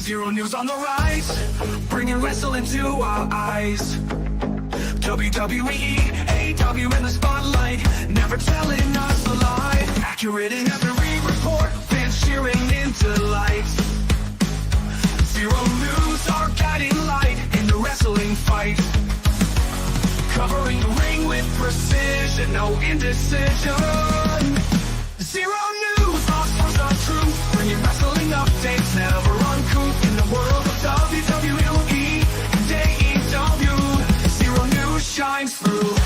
Xero news on the rise, bringing wrestling to our eyes. WWE, AW in the spotlight, never telling us a lie. Accurate in every report, fans cheering in delight. Xero news, our guiding light in the wrestling fight. Covering the ring with precision, no indecision. Xero news, our source of truth, bringing wrestling updates, never uncouth. In the world of WWE and AEW, Xero news shines through.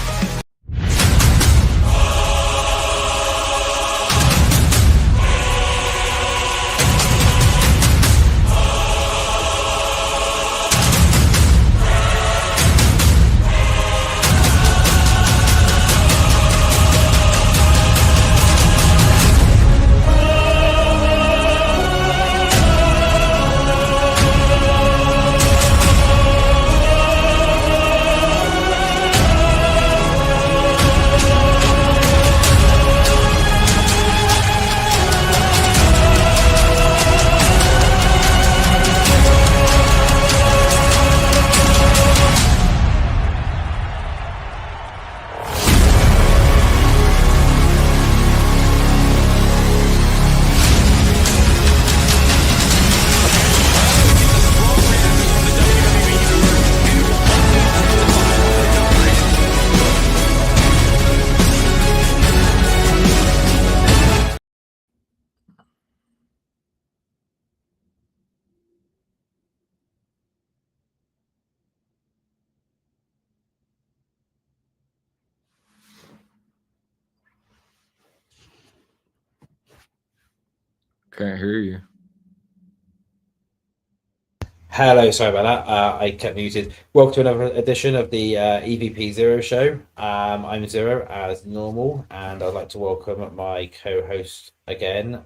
Can't hear you. Hello, sorry about that. I kept muted. Welcome to another edition of the EVP Xero show. I'm Xero as normal, and I'd like to welcome my co-host again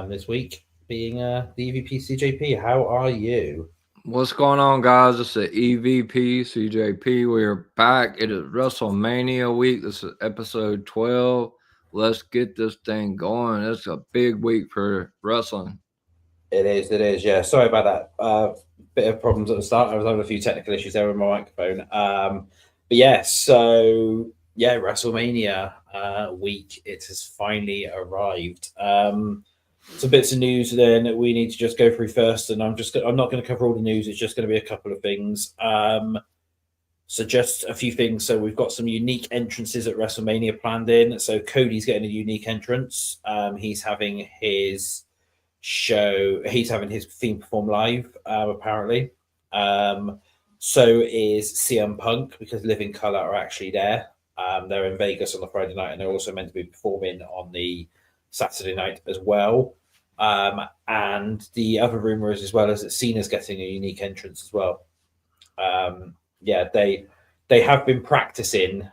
this week, being the EVP CJP. How are you? What's going on, guys? It's the EVP CJP. We are back. It is WrestleMania week. This is episode 12. Let's get this thing going. It's a big week for wrestling. It is. Yeah, sorry about that. Bit of problems at the start. I was having a few technical issues there with my microphone. But yeah, so yeah, WrestleMania week. It has finally arrived. Some bits of news then that we need to just go through first, and I'm not going to cover all the news. It's just going to be a couple of things. So just a few things. So we've got some unique entrances at WrestleMania planned in. So Cody's getting a unique entrance. He's having his show. He's having his theme perform live, apparently. So is CM Punk, because Living Colour are actually there. They're in Vegas on the Friday night, and they're also meant to be performing on the Saturday night as well. And the other rumor is as well as that Cena's getting a unique entrance as well. Yeah, they have been practicing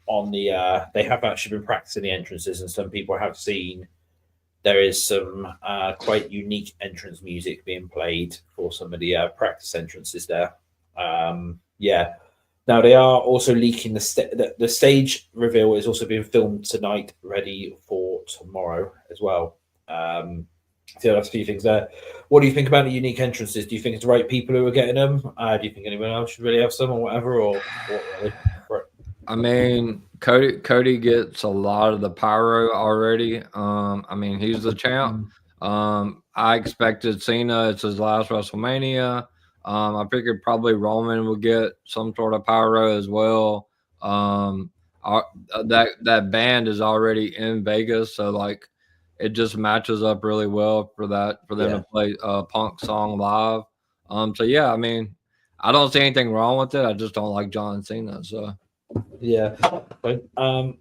on the. They have actually been practicing the entrances, and some people have seen there is some quite unique entrance music being played for some of the practice entrances there. Yeah. Now they are also leaking the stage reveal is also being filmed tonight, ready for tomorrow as well. So that's a few things there. What do you think about the unique entrances? Do you think it's the right people who are getting them? Do you think anyone else should really have some or whatever? Or what really? I mean, Cody gets a lot of the pyro already. I mean, he's the champ. I expected Cena. It's his last WrestleMania. I figured probably Roman would get some sort of pyro as well. That band is already in Vegas, so like it just matches up really well for them to play a Punk song live. So yeah, I mean, I don't see anything wrong with it. I just don't like John Cena. So Yeah. But,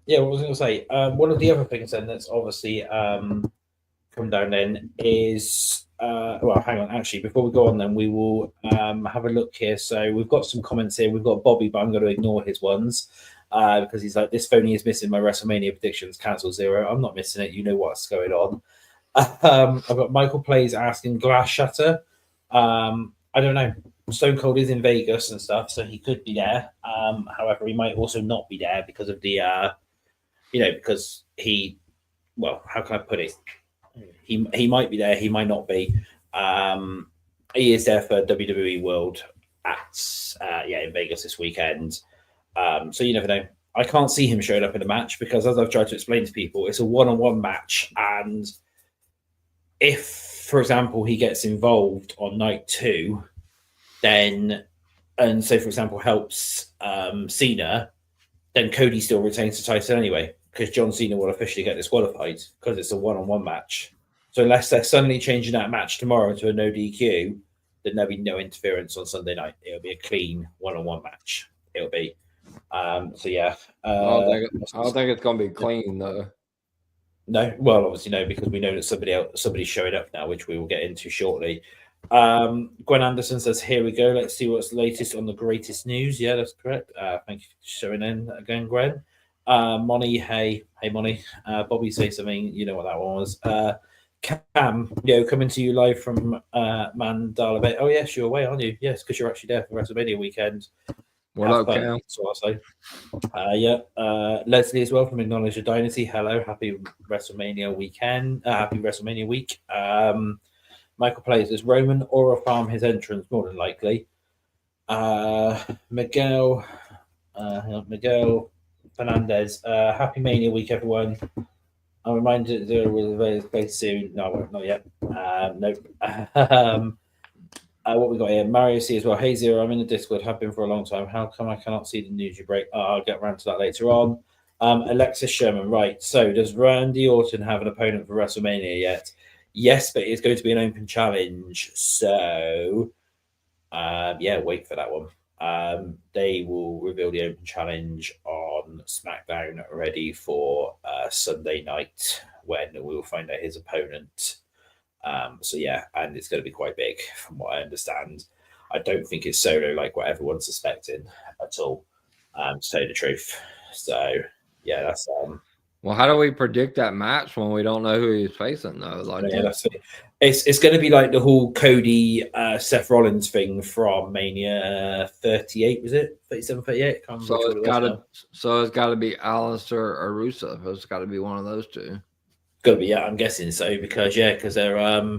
yeah, what was I going to say? One of the other things then that's obviously come down then is well, hang on. Actually, before we go on, then we will have a look here. So we've got some comments here. We've got Bobby, but I'm going to ignore his ones because he's like, this phony is missing my WrestleMania predictions. Cancel Xero. I'm not missing it. You know what's going on. I've got Michael Plays asking Glass Shatter. I don't know. Stone Cold is in Vegas and stuff, so he could be there. However, he might also not be there because of the, because he, well, how can I put it? He might be there, he might not be. He is there for WWE World at in Vegas this weekend. So you never know. I can't see him showing up in a match because, as I've tried to explain to people, it's a one-on-one match, and if, for example, he gets involved on night 2, then, and so for example helps Cena, then Cody still retains the title anyway because John Cena will officially get disqualified because it's a one-on-one match. So unless they're suddenly changing that match tomorrow to a no DQ, then there'll be no interference on Sunday night. It'll be a clean one-on-one match. It'll be. So yeah. I don't think it's going to be clean though. No, well, obviously no, because we know that somebody's showing up now, which we will get into shortly. Gwen Anderson says, "Here we go. Let's see what's latest on the greatest news." Yeah, that's correct. Thank you for showing in again, Gwen. Moni, hey, Moni. Bobby, say something. You know what that one was. Cam, coming to you live from Mandala Bay. Oh yes, you're away, aren't you? Yes, because you're actually there for WrestleMania weekend. What up, Cam? So I say. Leslie as well from Acknowledge Your Dynasty. Hello, happy WrestleMania weekend. Happy WrestleMania week. Michael Plays as Roman or farm his entrance, more than likely. Miguel Fernandez. Happy Mania week, everyone. I'm reminded there was very soon. No, not yet. Nope. What we got here? Mario C as well. Hey Xero, I'm in the Discord. Have been for a long time. How come I cannot see the news you break? I'll get around to that later on. Alexis Sherman. Right. So does Randy Orton have an opponent for WrestleMania yet? Yes, but it's going to be an open challenge. So wait for that one. They will reveal the open challenge on SmackDown, ready for Sunday night when we will find out his opponent. And it's going to be quite big from what I understand. I don't think it's Solo like what everyone's suspecting at all, to tell you the truth. So yeah, that's Well, how do we predict that match when we don't know who he's facing though? Like, that's it. It's going to be like the whole Cody Seth Rollins thing from Mania 38, was it 37, 38? So it's got to be Alistair or Rusev. It's got to be one of those two. Got to be, yeah. I'm guessing so because they're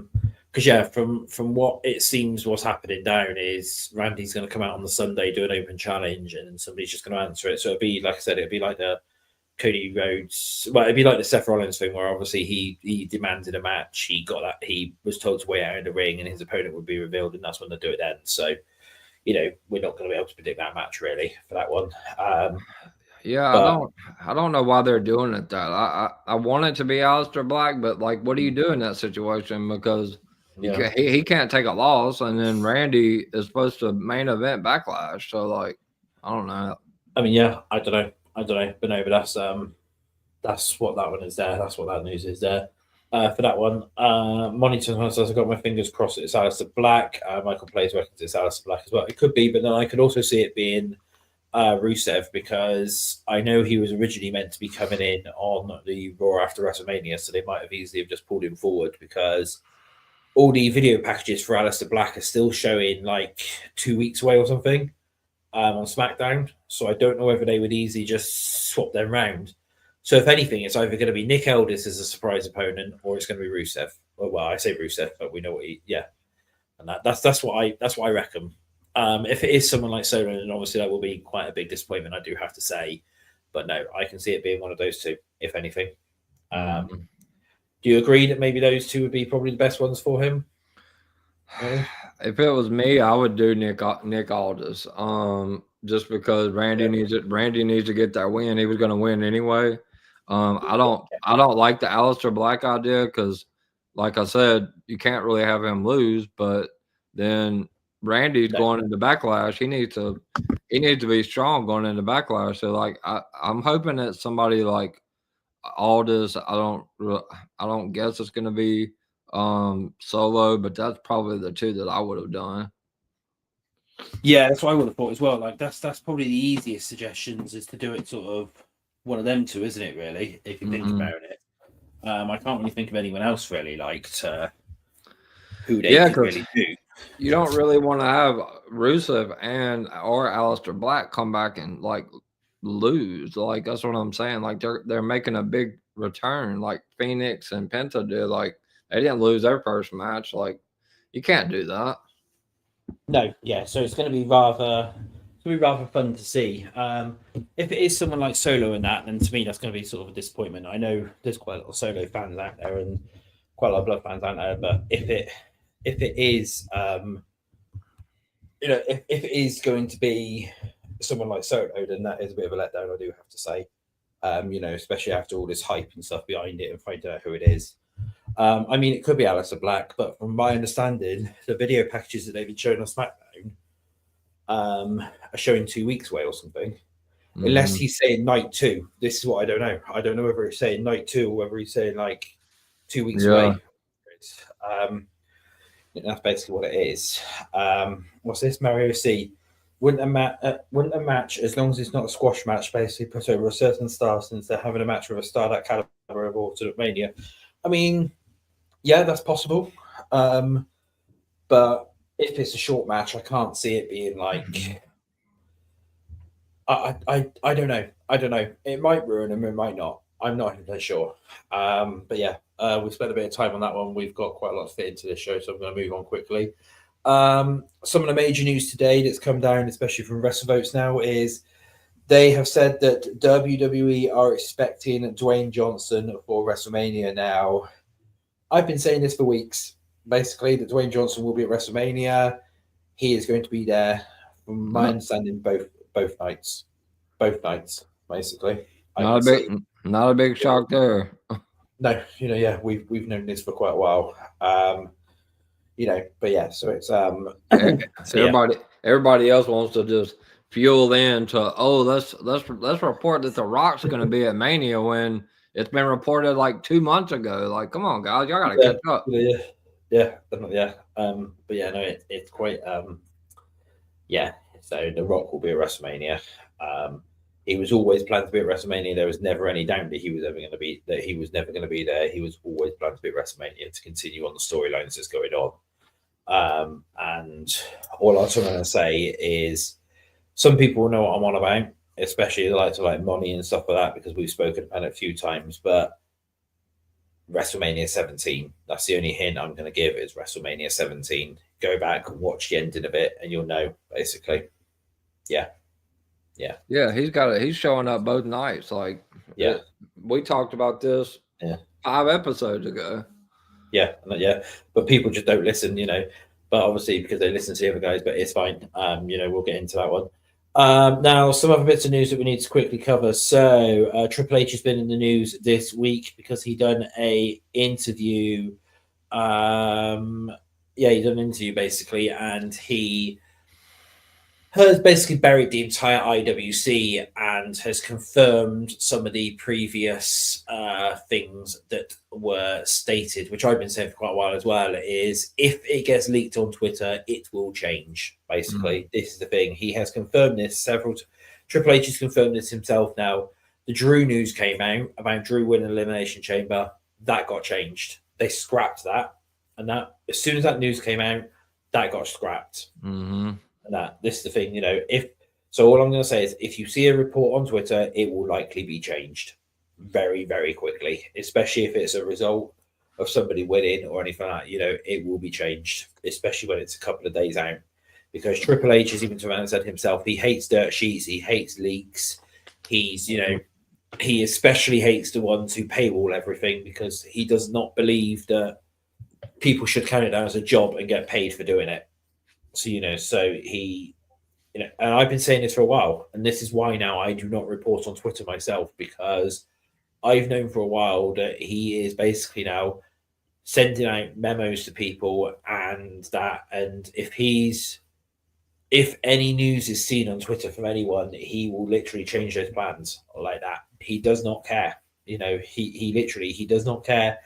from what it seems, what's happening down is Randy's going to come out on the Sunday, do an open challenge, and somebody's just going to answer it. So it'd be, like I said, it'd be like the Cody Rhodes. Well, it'd be like the Seth Rollins thing, where obviously he demanded a match. He got that. He was told to wait out in the ring, and his opponent would be revealed, and that's when they do it then. So, we're not going to be able to predict that match really for that one. I don't know why they're doing it that. I want it to be Aleister Black, but like, what do you do in that situation? Because he can't take a loss, and then Randy is supposed to main event Backlash. So like, I don't know. I mean, yeah, I don't know, but no, but that's what that one is there. That's what that news is there. For that one, Monitor says, "I've got my fingers crossed. It's Aleister Black." Michael Plays reckons it's Aleister Black as well. It could be, but then I could also see it being Rusev, because I know he was originally meant to be coming in on the Raw after WrestleMania, so they might have easily have just pulled him forward because all the video packages for Aleister Black are still showing like 2 weeks away or something on SmackDown. So I don't know whether they would easily just swap them round. So if anything, it's either going to be Nick Aldis as a surprise opponent, or it's going to be Rusev. Well, I say Rusev, but we know what and that's what I reckon. If it is someone like Solo, then obviously that will be quite a big disappointment, I do have to say. But no, I can see it being one of those two, if anything. Do you agree that maybe those two would be probably the best ones for him? If it was me, I would do Nick Aldis. Just because Randy needs to get that win. He was going to win anyway. I don't like the Aleister Black idea because, like I said, you can't really have him lose. But then Randy's going into Backlash. He needs to be strong going into Backlash. So like I'm hoping that somebody like Aldis, I don't guess it's gonna be Solo, but that's probably the two that I would have done. Yeah, that's what I would have thought as well. Like that's probably the easiest suggestions is to do it sort of one of them two, isn't it? Really, if you think about it. I can't really think of anyone else really liked who they could really do. You don't really want to have Rusev or Aleister Black come back and like lose. Like that's what I'm saying. Like they're making a big return, like Phoenix and Penta did. Like they didn't lose their first match. Like you can't do that. No, yeah. So it's going to be rather fun to see. If it is someone like Solo in that, then to me that's going to be sort of a disappointment. I know there's quite a lot of Solo fans out there and quite a lot of Blood fans out there, but if it is, if it is going to be someone like Solo, then that is a bit of a letdown, I do have to say. Especially after all this hype and stuff behind it and finding out who it is. I mean, it could be Aleister Black, but from my understanding, the video packages that they've been showing on SmackDown are showing 2 weeks away or something. Mm-hmm. Unless he's saying night 2. This is what I don't know. I don't know whether he's saying night 2 or whether he's saying like 2 weeks away. That's basically what it is. What's this? Mario C. Wouldn't a match, as long as it's not a squash match, basically put over a certain star since they're having a match with a star that caliber of Ultimate Mania? I mean, yeah, that's possible. But if it's a short match, I can't see it being like. I don't know. I don't know. It might ruin them. It might not. I'm not even sure. But yeah, we've spent a bit of time on that one. We've got quite a lot to fit into this show, so I'm going to move on quickly. Some of the major news today that's come down, especially from WrestleVotes now, is they have said that WWE are expecting Dwayne Johnson for WrestleMania now. I've been saying this for weeks, basically, that Dwayne Johnson will be at WrestleMania. He is going to be there, from my understanding, both nights. Both nights, basically. Not a big shock there. No, yeah, we've known this for quite a while. But yeah, so it's everybody else wants to just fuel into let's report that The Rock's going to be at Mania when it's been reported like 2 months ago. Like, come on, guys, y'all got to catch up. Yeah. But yeah, no, it's quite So The Rock will be at WrestleMania. He was always planned to be at WrestleMania. There was never any doubt that he was never going to be there. He was always planned to be at WrestleMania to continue on the storylines that's going on. And all I'm trying to say is some people know what I'm on about, especially the likes of like Mania and stuff like that, because we've spoken about it a few times. But WrestleMania 17, that's the only hint I'm going to give, is WrestleMania 17. Go back, watch the ending of it, and you'll know, basically. Yeah. He's showing up both nights. Like, we talked about this 5 episodes ago. Yeah, but people just don't listen, but obviously because they listen to the other guys, but it's fine. We'll get into that one. Now, some other bits of news that we need to quickly cover. So Triple H has been in the news this week because he done a interview. He done an interview basically, and he has basically buried the entire IWC and has confirmed some of the previous things that were stated, which I've been saying for quite a while as well, is if it gets leaked on Twitter, it will change. Basically, This is the thing. He has confirmed this Triple H has confirmed this himself now. The Drew news came out about Drew winning Elimination Chamber. That got changed. They scrapped that. And that, as soon as that news came out, that got scrapped. Mm-hmm. This is the thing, all I'm going to say is if you see a report on Twitter, it will likely be changed very, very quickly, especially if it's a result of somebody winning or anything like that. It will be changed, especially when it's a couple of days out, because Triple H has even said himself, he hates dirt sheets, he hates leaks. He's, he especially hates the ones who paywall everything, because he does not believe that people should count it down as a job and get paid for doing it. So, he, and I've been saying this for a while, and this is why now I do not report on Twitter myself, because I've known for a while that he is basically now sending out memos to people and if he's if any news is seen on Twitter from anyone, he will literally change those plans like that. He does not care. You know, he literally he does not care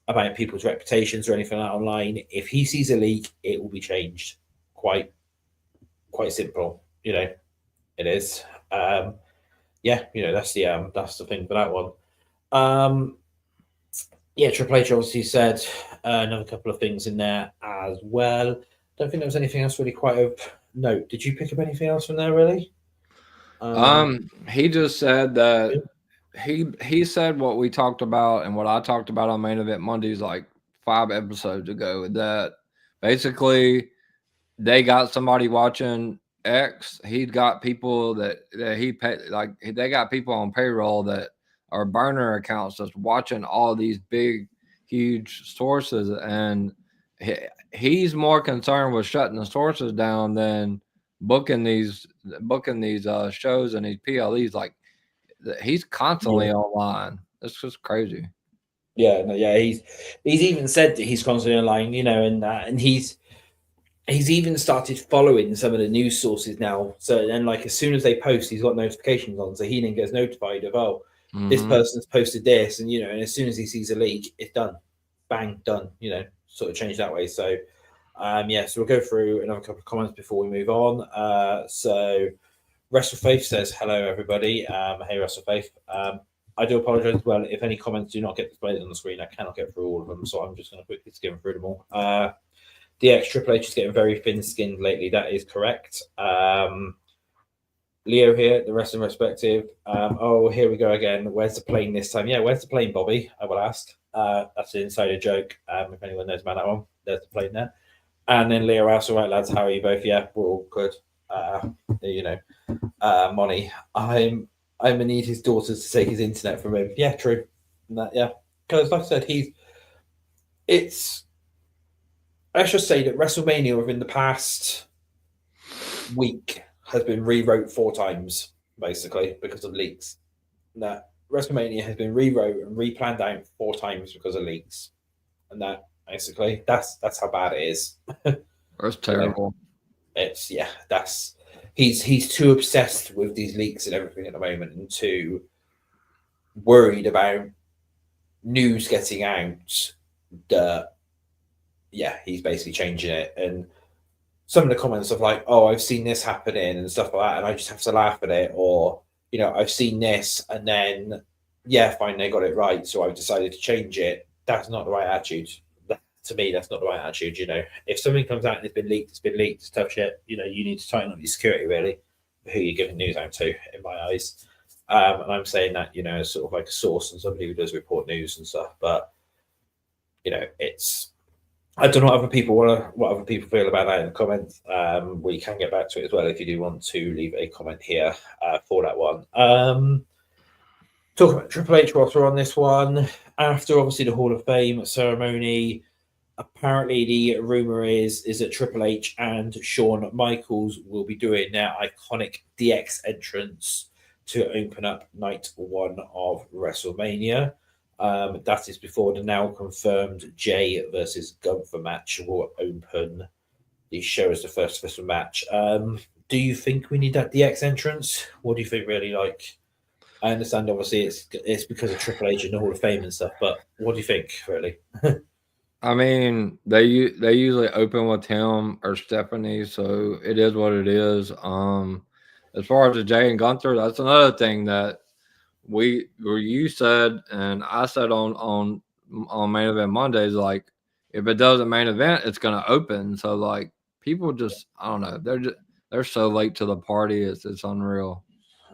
about people's reputations or anything like that online. If he sees a leak, it will be changed. Quite simple. You know, it is. Yeah, you know, that's the thing for that one. Yeah, Triple H obviously said another couple of things in there as well. Don't think there was anything else really quite of note. Did you pick up anything else from there, really? He just said that he said what we talked about and what I talked about on Main Event Mondays like 5 episodes ago, that basically they got somebody watching X. He's got people that he pay, like they got people on payroll that are burner accounts that's watching all these big, huge sources, and he's more concerned with shutting the sources down than booking these shows and these PLEs. Like he's constantly online. It's just crazy. Yeah, no, yeah, he's even said that he's constantly online, you know, and he's even started following some of the news sources now. So then, like, as soon as they post, he's got notifications on, so he then gets notified of, oh, this person's posted this, and you know, and as soon as he sees a leak, it's done, bang, done. You know, sort of change that way. So, yeah, so we'll go through another couple of comments before we move on. So, Wrestle Faith says, "Hello, everybody. Hey, Wrestle Faith. I do apologize as well if any comments do not get displayed on the screen. I cannot get through all of them, so I'm just going to quickly skim through them all." DX Triple H is getting very thin-skinned lately. That is correct. Leo here, the wrestling perspective. Oh, here we go again. Where's the plane this time? Yeah, where's the plane, Bobby? I will ask. That's an insider joke. If anyone knows about that one, there's the plane there. And then Leo asks, "All right, lads, how are you both?" Yeah, we're all good. You know, Money. I'm gonna need his daughters to take his internet from him. Yeah, true. Yeah, because like I said, let's just say that WrestleMania within the past week has been rewrote 4 times, basically, because of leaks. That WrestleMania has been rewrote and replanned out 4 times because of leaks. And that basically that's how bad it is. That's terrible. It's he's too obsessed with these leaks and everything at the moment, and too worried about news getting out that he's basically changing it. And some of the comments of like, "Oh, I've seen this happening" and stuff like that, and I just have to laugh at it, or you know, "I've seen this and then fine, they got it right, so I've decided to change it." That's not the right attitude. To me, that's not the right attitude. You know, if something comes out and it's been leaked, it's tough shit. You know, you need to tighten up your security, really, who you're giving news out to, in my eyes. And I'm saying that, you know, as sort of like a source and somebody who does report news and stuff. But you know, I don't know what other people feel about that in the comments. We can get back to it as well if you do want to leave a comment here for that one. Talk about Triple H whilst we're on this one. After obviously the Hall of Fame ceremony, apparently the rumor is that Triple H and Shawn Michaels will be doing their iconic DX entrance to open up night 1 of WrestleMania. That is before the now confirmed Jay versus Gunther match will open the show as the first official match. Do you think we need that DX entrance? What do you think, really? Like, I understand, obviously, it's because of Triple H and the Hall of Fame and stuff, but what do you think, really? I mean, they usually open with him or Stephanie, so it is what it is. As far as the Jay and Gunther, that's another thing that you said and I said on Main Event Mondays. Like, if it doesn't main event, it's gonna open. So like, people just, I don't know, they're so late to the party. It's unreal.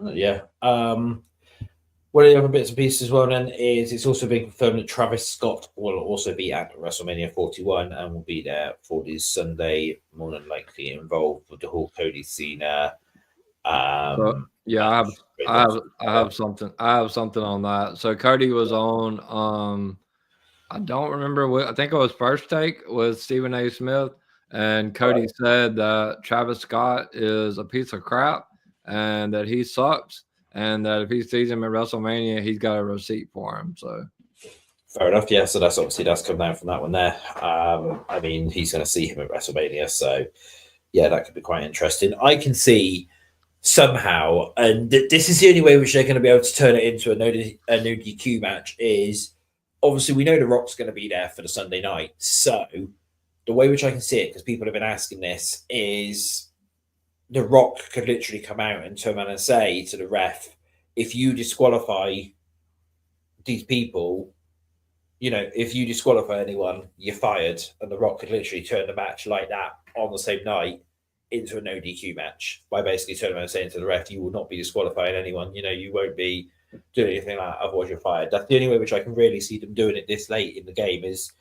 Yeah. One of the other bits and pieces as well then is it's also been confirmed that Travis Scott will also be at WrestleMania 41 and will be there for this Sunday, more than likely involved with the whole Cody Cena. Yeah, I have something on that. So Cody was on I don't remember I think it was First Take with Stephen A. Smith, and Cody said that Travis Scott is a piece of crap and that he sucks, and that if he sees him at WrestleMania, he's got a receipt for him. So fair enough. Yeah, so that's come down from that one there. I mean, he's going to see him at WrestleMania, so yeah, that could be quite interesting. I can see somehow, and this is the only way which they're going to be able to turn it into a no DQ match, is obviously we know The Rock's going to be there for the Sunday night. So the way which I can see it, because people have been asking this, is The Rock could literally come out and turn around and say to the ref, if you disqualify these people, you know, if you disqualify anyone, you're fired. And The Rock could literally turn the match like that on the same night into a no DQ match by basically turning around and saying to the ref, you will not be disqualifying anyone. You know, you won't be doing anything like that, otherwise you're fired. That's the only way which I can really see them doing it this late in the game, is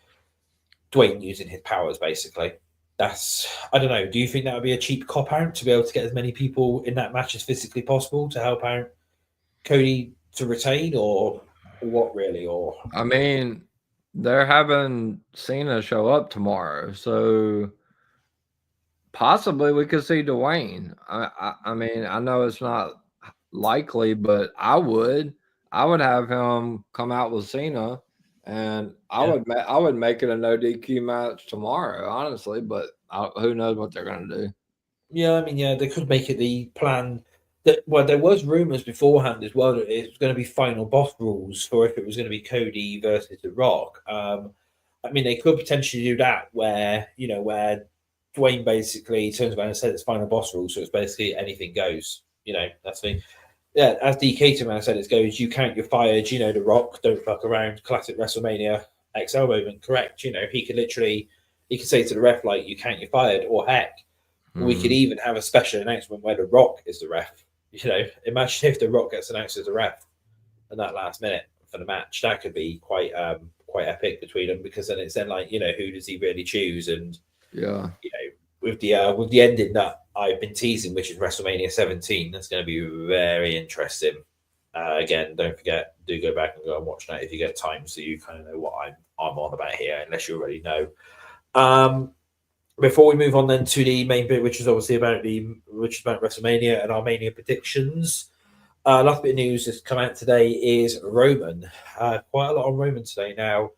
Dwayne using his powers, basically. That's, I don't know. Do you think that would be a cheap cop out to be able to get as many people in that match as physically possible to help out Cody to retain, or what really? Or I mean, they're having Cena show up tomorrow, so possibly we could see Dwayne. I mean, I know it's not likely, but I would have him come out with Cena, and I would make it a no DQ match tomorrow, honestly. But who knows what they're gonna do? yeah, I mean, yeah, they could make it the plan. That, well, there was rumors beforehand as well that it was going to be final boss rules for if it was going to be Cody versus The Rock. I mean, they could potentially do that where, you know, where Dwayne basically turns around and says it's final boss rules, so it's basically anything goes. You know, that's the yeah. As DK to man said, it goes. You count, you're fired. You know, The Rock, don't fuck around. Classic WrestleMania XL moment. Correct. You know, he could say to the ref like, you count, you're fired, or heck, we could even have a special announcement where The Rock is the ref. You know, imagine if The Rock gets announced as a ref in that last minute for the match. That could be quite epic between them, because then it's then like, you know, who does he really choose? And Yeah, you know, with the ending that I've been teasing, which is WrestleMania 17, that's going to be very interesting. Again, don't forget, do go back and go and watch that if you get time, so you kind of know what I'm on about here, unless you already know. Before we move on then to the main bit, which is obviously about WrestleMania and our Mania predictions. Last bit of news that's come out today is Roman. Quite a lot on Roman today. Now,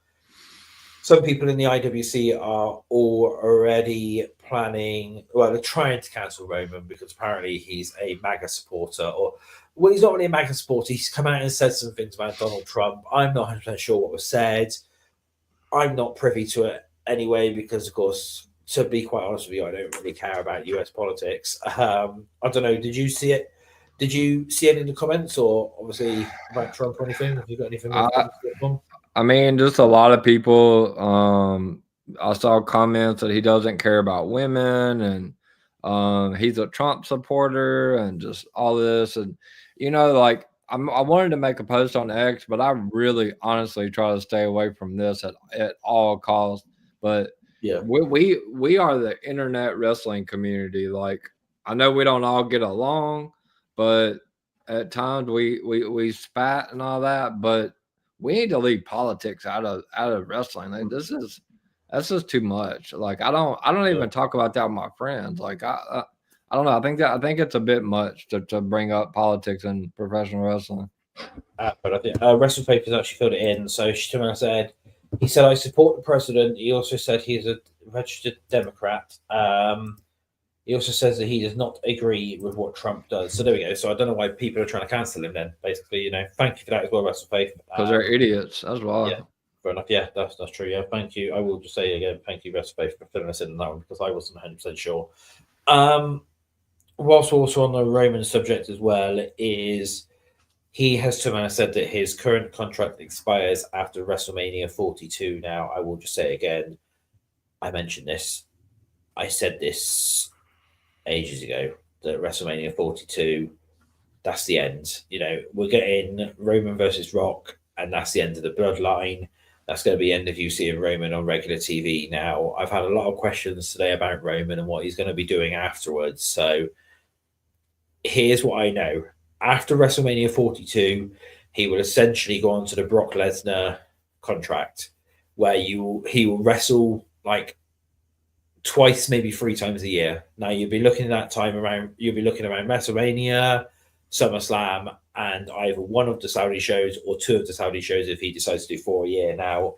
some people in the IWC are already planning, well, they're trying to cancel Roman because apparently he's a MAGA supporter, or, well, he's not really a MAGA supporter. He's come out and said some things about Donald Trump. I'm not 100% sure what was said. I'm not privy to it anyway, because, of course, to be quite honest with you, I don't really care about US politics. I don't know. Did you see it? Did you see any of the comments, or obviously about Trump or anything? Have you got anything? I mean, just a lot of people. I saw comments that he doesn't care about women, and he's a Trump supporter, and just all this. And you know, like I wanted to make a post on X, but I really, honestly, try to stay away from this at all costs. But yeah, we are the internet wrestling community. Like, I know we don't all get along, but at times we spat and all that. But we need to leave politics out of wrestling. Like, that's just too much. Like, I don't even talk about that with my friends. Like, I don't know. I think it's a bit much to bring up politics in professional wrestling. But I think WrestleFaith has actually filled it in. So she said, he said, I support the president. He also said he's a registered Democrat. He also says that he does not agree with what Trump does. So there we go. So I don't know why people are trying to cancel him then, basically, you know. Thank you for that as well, WrestleFaith. Because they're idiots as well. Yeah, fair enough. Yeah, that's true. Yeah, thank you. I will just say again, thank you, WrestleFaith, for filling us in on that one, because I wasn't 100% sure. Whilst also on the Roman subject as well, is he has said that his current contract expires after WrestleMania 42. Now, I will just say again, I mentioned this. I said this ages ago, that WrestleMania 42, that's the end. You know, we're getting Roman versus Rock, and that's the end of the bloodline. That's going to be the end of you seeing Roman on regular TV. Now, I've had a lot of questions today about Roman and what he's going to be doing afterwards. So here's what I know. After WrestleMania 42, he will essentially go on to the Brock Lesnar contract, where he will wrestle like twice, maybe 3 times a year. Now you'll be looking around WrestleMania, SummerSlam, and either one of the Saudi shows or 2 of the Saudi shows if he decides to do 4 a year. Now,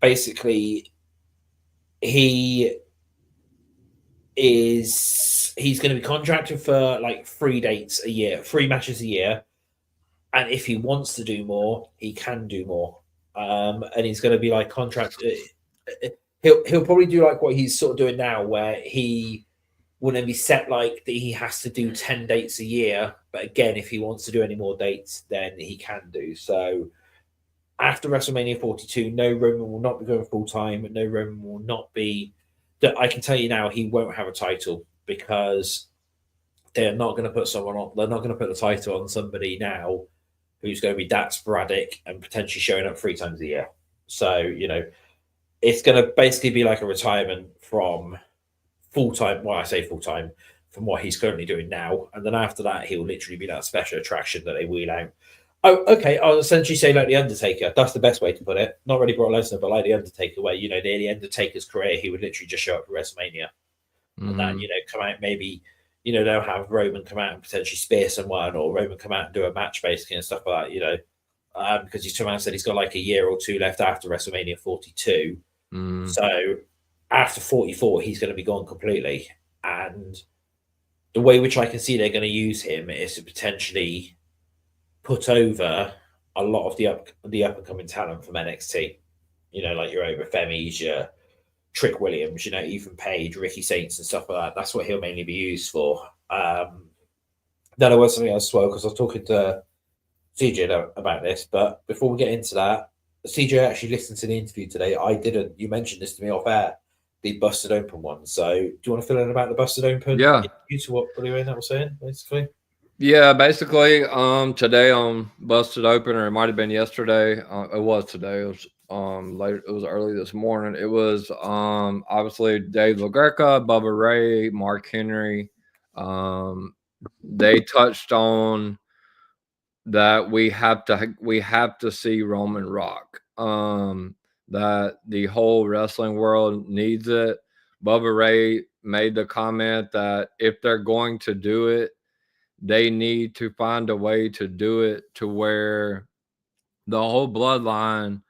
basically, he is he's going to be contracted for like 3 dates a year, 3 matches a year, and if he wants to do more, he can do more. And he's going to be like contract. He'll probably do like what he's sort of doing now, where he wouldn't be set like that he has to do 10 dates a year. But again, if he wants to do any more dates, then he can do. So after WrestleMania 42, no, Roman will not be going full time. No, Roman will not be. I can tell you now, he won't have a title because they're not going to put someone on. They're not going to put the title on somebody now who's going to be that sporadic and potentially showing up 3 times a year. So, you know, it's going to basically be like a retirement from full time. Well, I say full time from what he's currently doing now. And then after that, he'll literally be that special attraction that they wheel out. Oh, okay. I'll essentially say like The Undertaker. That's the best way to put it. Not really Brock Lesnar, but like The Undertaker, where, you know, near the Undertaker's career, he would literally just show up for WrestleMania. And then, you know, come out maybe, you know, they'll have Roman come out and potentially spear someone, or Roman come out and do a match basically and stuff like that, you know, because he's come out and said he's got like a year or 2 left after WrestleMania 42. So after 44, he's going to be gone completely. And the way which I can see they're going to use him is to potentially put over a lot of the up and coming talent from NXT. You know, like your over Femis, your Trick Williams, you know, Ethan Page, Ricky Saints, and stuff like that. That's what he'll mainly be used for. Then I was something else as well, because I was talking to CJ about this. But before we get into that, CJ actually listened to the interview today. I didn't. You mentioned this to me off air, the Busted Open one. So do you want to fill in about the Busted Open? Yeah. To what that was saying, basically? Yeah, basically, today on Busted Open, or it might have been yesterday. It was today. It was later. It was early this morning. It was obviously Dave LaGreca, Bubba Ray, Mark Henry. They touched on that we have to see Roman rock. That the whole wrestling world needs it. Bubba Ray made the comment that if they're going to do it, they need to find a way to do it to where the whole bloodline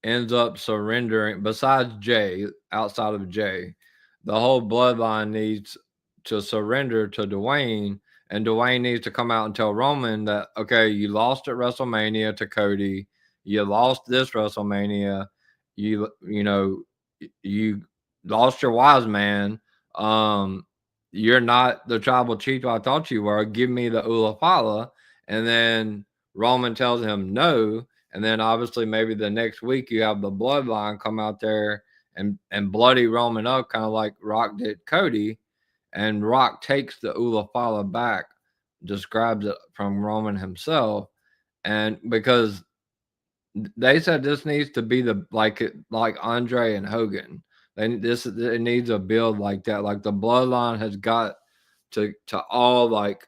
ends up surrendering. Besides Jay, outside of Jay, the whole bloodline needs to surrender to Dwayne, and Dwayne needs to come out and tell Roman that, okay, you lost at WrestleMania to Cody, you lost this WrestleMania, you lost your wise man. You're not the tribal chief I thought you were. Give me the Ulafala. And then Roman tells him no. And then obviously maybe the next week you have the bloodline come out there and bloody Roman up, kind of like Rock did Cody. And Rock takes the Ulafala back, describes it from Roman himself. And because they said this needs to be like Andre and Hogan. It needs a build like that. Like the bloodline has got to all like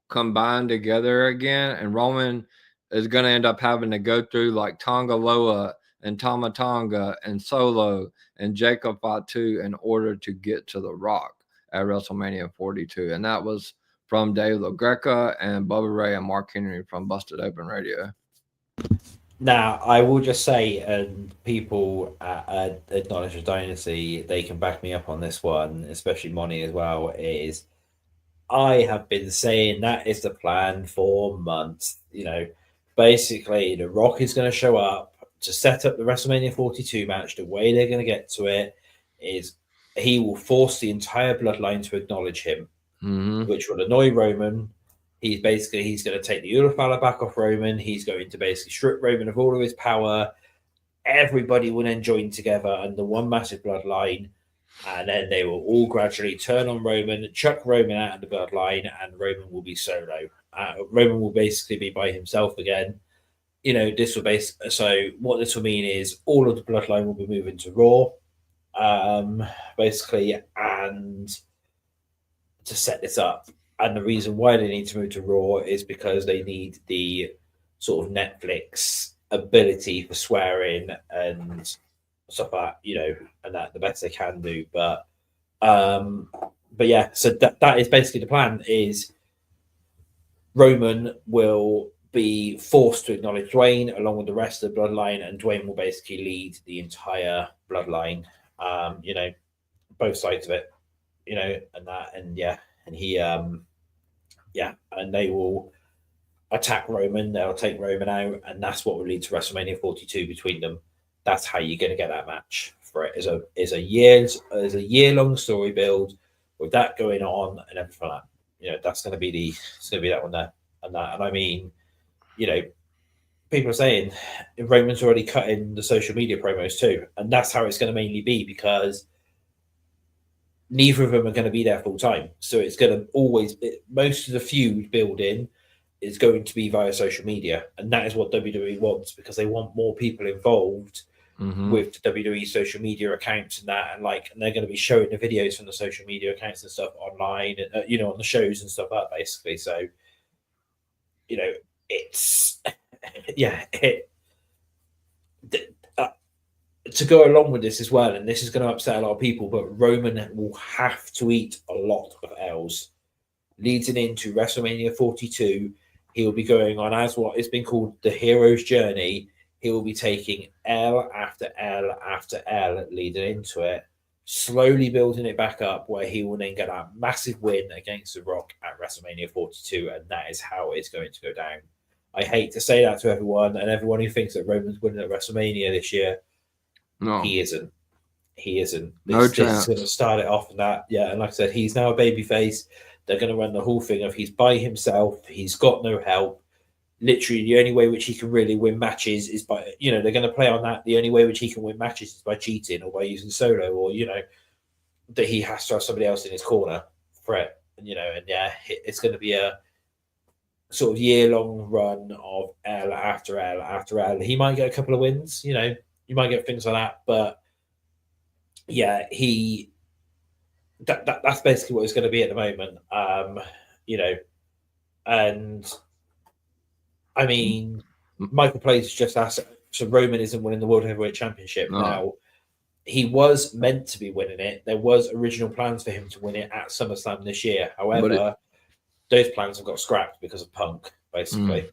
combine together again, and Roman is going to end up having to go through like Tonga Loa and Tama Tonga and Solo and Jacob Fatu in order to get to the Rock at WrestleMania 42, and that was from Dave LaGreca and Bubba Ray and Mark Henry from Busted Open Radio. Now, I will just say, and people at Acknowledge Dynasty, they can back me up on this one, especially Mania as well, is I have been saying that is the plan for months. You know, basically, The Rock is going to show up to set up the WrestleMania 42 match. The way they're going to get to it is he will force the entire bloodline to acknowledge him, which will annoy Roman. He's going to take the Ulafala back off Roman. He's going to basically strip Roman of all of his power. Everybody will then join together under one massive bloodline. And then they will all gradually turn on Roman, chuck Roman out of the bloodline, and Roman will be solo. Roman will basically be by himself again. You know, so what this will mean is all of the bloodline will be moving to Raw, basically, and to set this up. And the reason why they need to move to Raw is because they need the sort of Netflix ability for swearing and stuff like that, you know, and that the best they can do. But yeah, so that is basically the plan. Is Roman will be forced to acknowledge Dwayne along with the rest of the bloodline, and Dwayne will basically lead the entire bloodline. You know, both sides of it. you know, and he and they will attack Roman. They'll take Roman out, and that's what will lead to WrestleMania 42 between them. That's how you're going to get that match for it. Is a year long story build with that going on and everything like that. You know, that's going to be that one there and I mean, you know, people are saying Roman's already cut in the social media promos too, and that's how it's going to mainly be because neither of them are going to be there full time. So it's going to most of the feud building is going to be via social media, and that is what WWE wants because they want more people involved with the WWE social media accounts and that, and they're going to be showing the videos from the social media accounts and stuff online, you know, on the shows and stuff like that, basically. So, you know, it's to go along with this as well, and this is going to upset a lot of people, but Roman will have to eat a lot of L's leading into WrestleMania 42. He'll be going on as what has been called the hero's journey. He will be taking L after L after L leading into it, slowly building it back up where he will then get a massive win against The Rock at WrestleMania 42, and that is how it's going to go down. I hate to say that to everyone, and everyone who thinks that Roman's winning at WrestleMania this year, no, he isn't. He isn't. No chance. This is going to start it off in that. Yeah, and like I said, he's now a babyface. They're going to run the whole thing of he's by himself. He's got no help. Literally, the only way which he can really win matches is by, you know, they're going to play on that. The only way which he can win matches is by cheating or by using solo, or, you know, that he has to have somebody else in his corner for it. And, you know, and yeah, it's going to be a sort of year-long run of L after L after L. He might get a couple of wins, you know, you might get things like that, but yeah, that's basically what it's going to be at the moment. You know, and I mean, Michael Plays just asked, so Roman isn't winning the World Heavyweight Championship now. He was meant to be winning it. There was original plans for him to win it at SummerSlam this year. However, those plans have got scrapped because of Punk. Basically,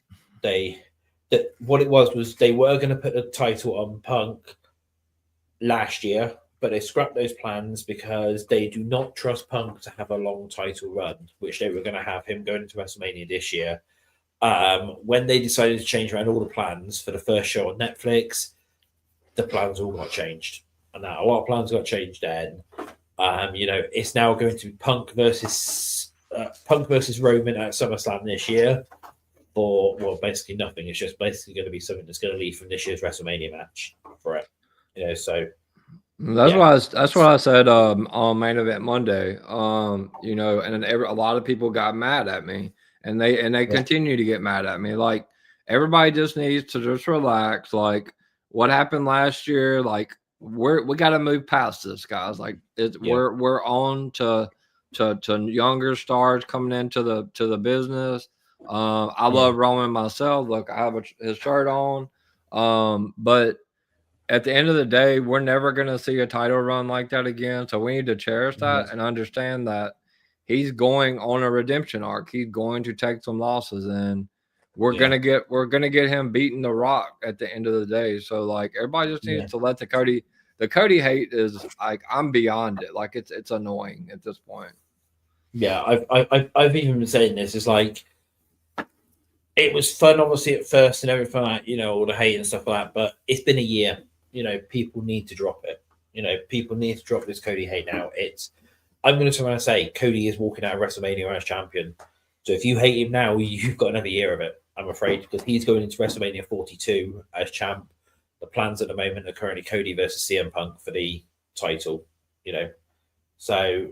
what it was they were going to put the title on Punk last year, but they scrapped those plans because they do not trust Punk to have a long title run, which they were going to have him going into WrestleMania this year. When they decided to change around all the plans for the first show on Netflix, the plans all got changed. And now a lot of plans got changed then. You know, it's now going to be Punk versus Roman at SummerSlam this year for, well, basically nothing. It's just basically going to be something that's going to lead from this year's WrestleMania match for it. You know, so that's what I said on Main Event Monday. You know, and a lot of people got mad at me, and they continue to get mad at me. Like, everybody just needs to just relax. Like, what happened last year, like, we got to move past this, guys. Like, we're on to younger stars coming into the business. I love Roman myself. Look, I have his shirt on. But at the end of the day, we're never going to see a title run like that again. So we need to cherish that and understand that he's going on a redemption arc. He's going to take some losses, and we're gonna get him beating The Rock at the end of the day. So, like, everybody just needs to let the Cody hate is, like, I'm beyond it. Like, it's annoying at this point. Yeah, I've even been saying this. It's like, it was fun, obviously, at first and everything, like, you know, all the hate and stuff like that. But it's been a year. You know, people need to drop it. You know, people need to drop this Cody hate now. I'm going to turn around and say Cody is walking out of WrestleMania as champion. So if you hate him now, you've got another year of it, I'm afraid, because he's going into WrestleMania 42 as champ. The plans at the moment are currently Cody versus CM Punk for the title, you know. So,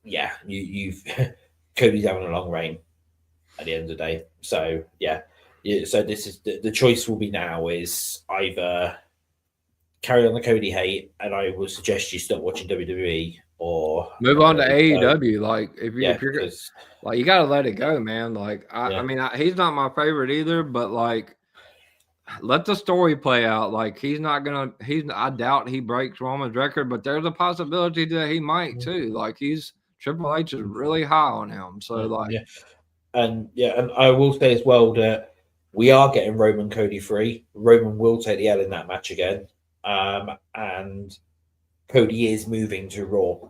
yeah, you've Cody's having a long reign at the end of the day. So, yeah. So this is the choice will be now is either carry on the Cody hate, and I will suggest you stop watching WWE, or move on to AEW. Like, if you're like, you got to let it go, man. Like, I mean, he's not my favorite either, but, like, let the story play out. Like, I doubt he breaks Roman's record, but there's a possibility that he might too. Like, Triple H is really high on him. So, and I will say as well that we are getting Roman Cody free. Roman will take the L in that match again. And Cody is moving to Raw.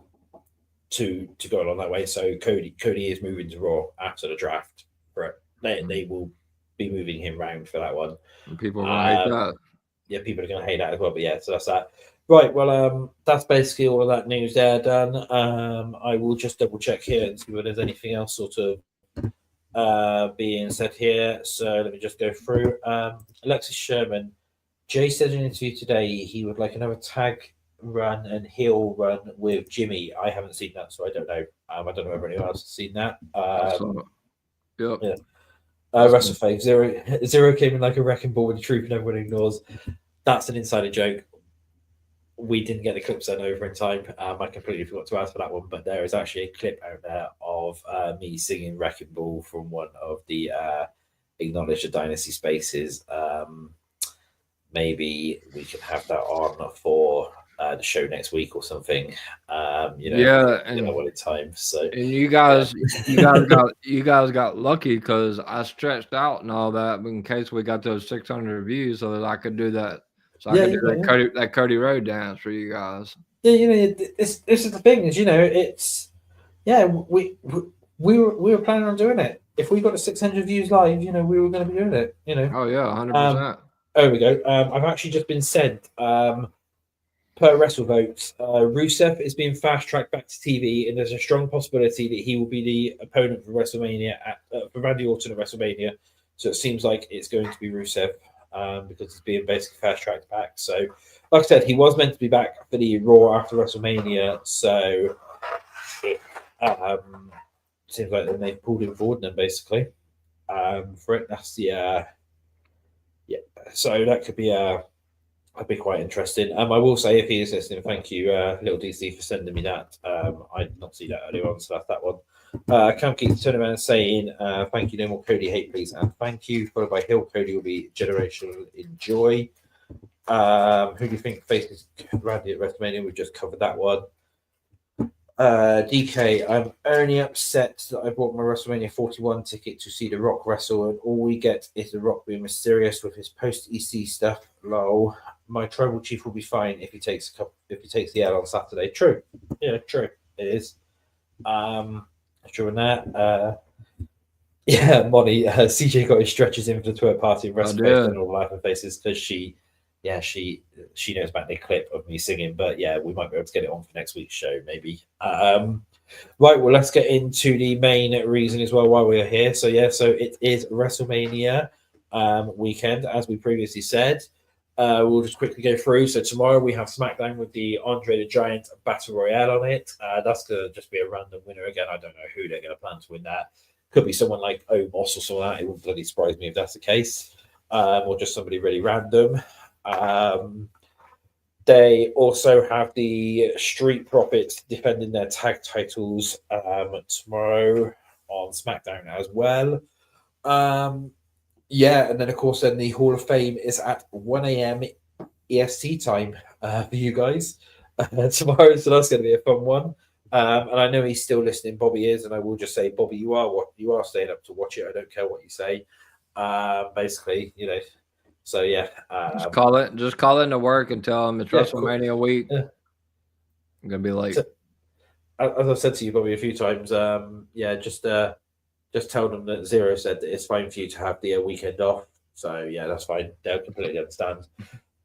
to go along that way. So Cody is moving to Raw after the draft. Right, they will be moving him round for that one. And people are gonna hate that. Yeah, people are going to hate that as well. But yeah, so that's that. Right. Well, that's basically all of that news there done. I will just double check here and see whether there's anything else sort of being said here. So let me just go through. Alexis Sherman. Jay said in an interview today he would like another tag run and heel run with Jimmy. I haven't seen that, so I don't know. I don't know if anyone else has seen that. Yep. Yeah. WrestleFave Zero came in like a wrecking ball with a troop and everyone ignores. That's an insider joke. We didn't get the clip sent over in time. I completely forgot to ask for that one, but there is actually a clip out there of me singing Wrecking Ball from one of the Acknowledge the Dynasty Spaces. Maybe we can have that on for the show next week or something. Yeah, and what in time. So and you guys got lucky because I stretched out and all that in case we got those 600 views so that I could do that. So I could do that Cody Road dance for you guys. Yeah, this is the thing is, it's we were planning on doing it. If we got to 600 views live, we were going to be doing it. Oh yeah, 100%. There we go. I've actually just been sent per WrestleVote, Rusev is being fast tracked back to TV, and there's a strong possibility that he will be the opponent for WrestleMania for Randy Orton at WrestleMania. So it seems like it's going to be Rusev. Because it's being basically fast tracked back. So, like I said, he was meant to be back for the Raw after WrestleMania. So, it seems like then they've pulled him forward then basically for it. That's the So that could be be quite interesting. I will say if he is listening, thank you, Little DC, for sending me that. I did not see that earlier on, so that's that one. Cam keeps turning around and saying, thank you, no more Cody hate, please, and thank you, followed by Hill. Cody will be generational enjoy. Who do you think faces Randy at WrestleMania? We just covered that one. DK, I'm only upset that I bought my WrestleMania 41 ticket to see The Rock wrestle, and all we get is The Rock being mysterious with his post-EC stuff. Lol. My tribal chief will be fine if he takes the L on Saturday. True. Yeah, true. It is. True on that. Monty, CJ got his stretches in for the tour party in WrestleMania and all laughing faces because she knows about the clip of me singing, but we might be able to get it on for next week's show, maybe. Right, well, let's get into the main reason as well why we're here. So it is WrestleMania weekend, as we previously said. We'll just quickly go through. So tomorrow we have SmackDown with the Andre the Giant Battle Royale on it. That's going to just be a random winner again. I don't know who they're going to plan to win that. Could be someone like Omos or something like that. It wouldn't bloody surprise me if that's the case. Or just somebody really random. They also have the Street Profits defending their tag titles tomorrow on SmackDown as well. And then of course, then the Hall of Fame is at 1 a.m. EST time for you guys tomorrow, so that's going to be a fun one. And I know he's still listening. Bobby is, and I will just say, Bobby, you are staying up to watch it. I don't care what you say. Basically, So just call in to work and tell them it's WrestleMania week. Yeah. I'm gonna be late. So, as I've said to you, Bobby, a few times, just tell them that Xero said that it's fine for you to have the weekend off. So that's fine. They'll completely understand.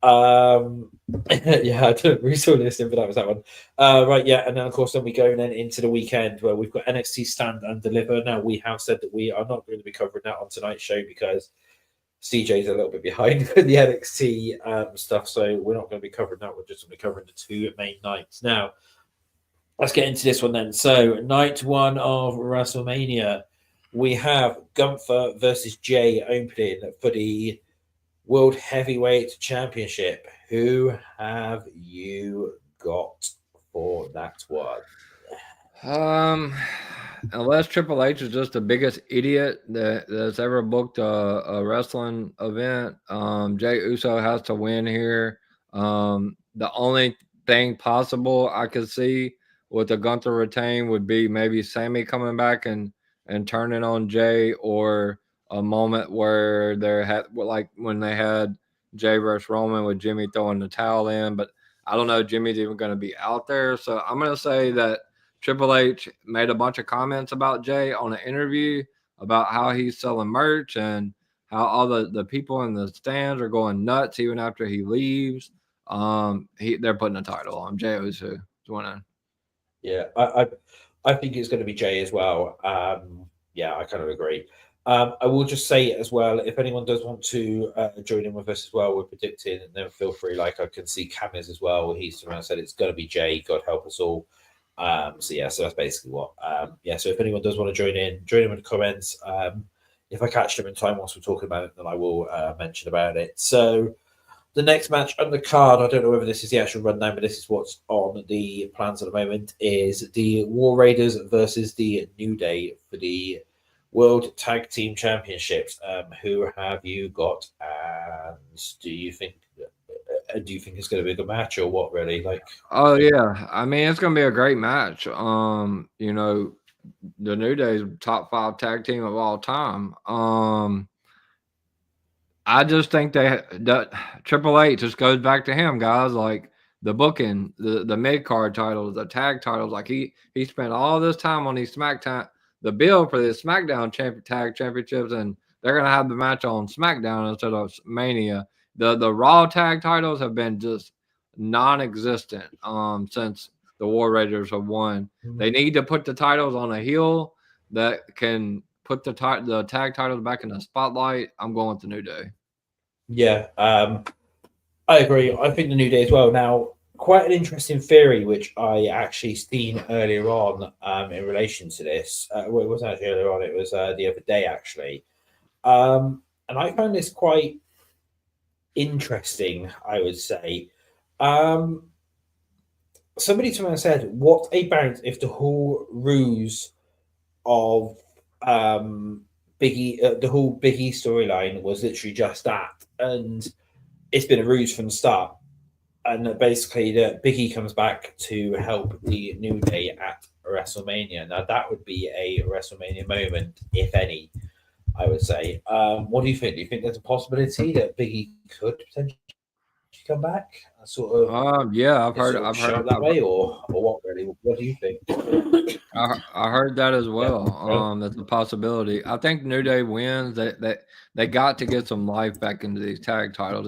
I don't really saw listening, but that was that one. Right, and then of course we go into the weekend where we've got NXT Stand and Deliver. Now we have said that we are not going to be covering that on tonight's show because CJ's a little bit behind with the NXT stuff, so we're not going to be covering that. We're just going to be covering the two main nights. Now, let's get into this one then. So, night one of WrestleMania, we have Gunther versus Jay opening for the World Heavyweight Championship. Who have you got for that one? Unless Triple H is just the biggest idiot that's ever booked a wrestling event, Jey Uso has to win here. The only thing possible I could see with the Gunther retain would be maybe Sammy coming back and turning on Jay, or a moment where like when they had Jay versus Roman with Jimmy throwing the towel in. But I don't know if Jimmy's even going to be out there. So I'm going to say that Triple H made a bunch of comments about Jay on an interview about how he's selling merch and how all the people in the stands are going nuts even after he leaves. They're putting a title on Jay Uso. Yeah, I think it's going to be Jay as well. Yeah, I kind of agree. I will just say as well, if anyone does want to join in with us as well, we're predicting, and then feel free. Like I can see Cam as well. He's the one said it's going to be Jay. God help us all. So yeah, so that's basically what. Yeah, so if anyone does want to join in with the comments. If I catch them in time whilst we're talking about it, then I will mention about it. So the next match on the card, I don't know whether this is the actual rundown, but this is what's on the plans at the moment, is the War Raiders versus the New Day for the World Tag Team Championships. Who have you got? And do you think it's going to be a good match or what? Really, like? Oh yeah, I mean it's going to be a great match. You know, the New Day's top 5 tag team of all time. I just think that Triple H just goes back to him, guys. Like the booking, the mid card titles, the tag titles. Like he spent all this time on these SmackDown, the bill for the SmackDown tag championships, and they're gonna have the match on SmackDown instead of Mania. The Raw tag titles have been just non-existent since the War Raiders have won. They need to put the titles on a heel that can put the tag titles back in the spotlight. I'm going with the New Day. Yeah, I agree. I think the New Day as well. Now, quite an interesting theory, which I actually seen earlier on in relation to this. Well, it wasn't actually earlier on, it was the other day, actually. And I found this quite interesting, I would say. Somebody to me said, what about if the whole ruse of Biggie, the whole Biggie storyline was literally just that, and it's been a ruse from the start, and basically that Biggie comes back to help the New Day at WrestleMania. Now that would be a WrestleMania moment, if any, I would say. What do you think? Do you think there's a possibility that Biggie could potentially come back? Yeah, I've heard that way, or what? Really, what do you think? I heard that as well. That's a possibility. I think New Day wins. They got to get some life back into these tag titles,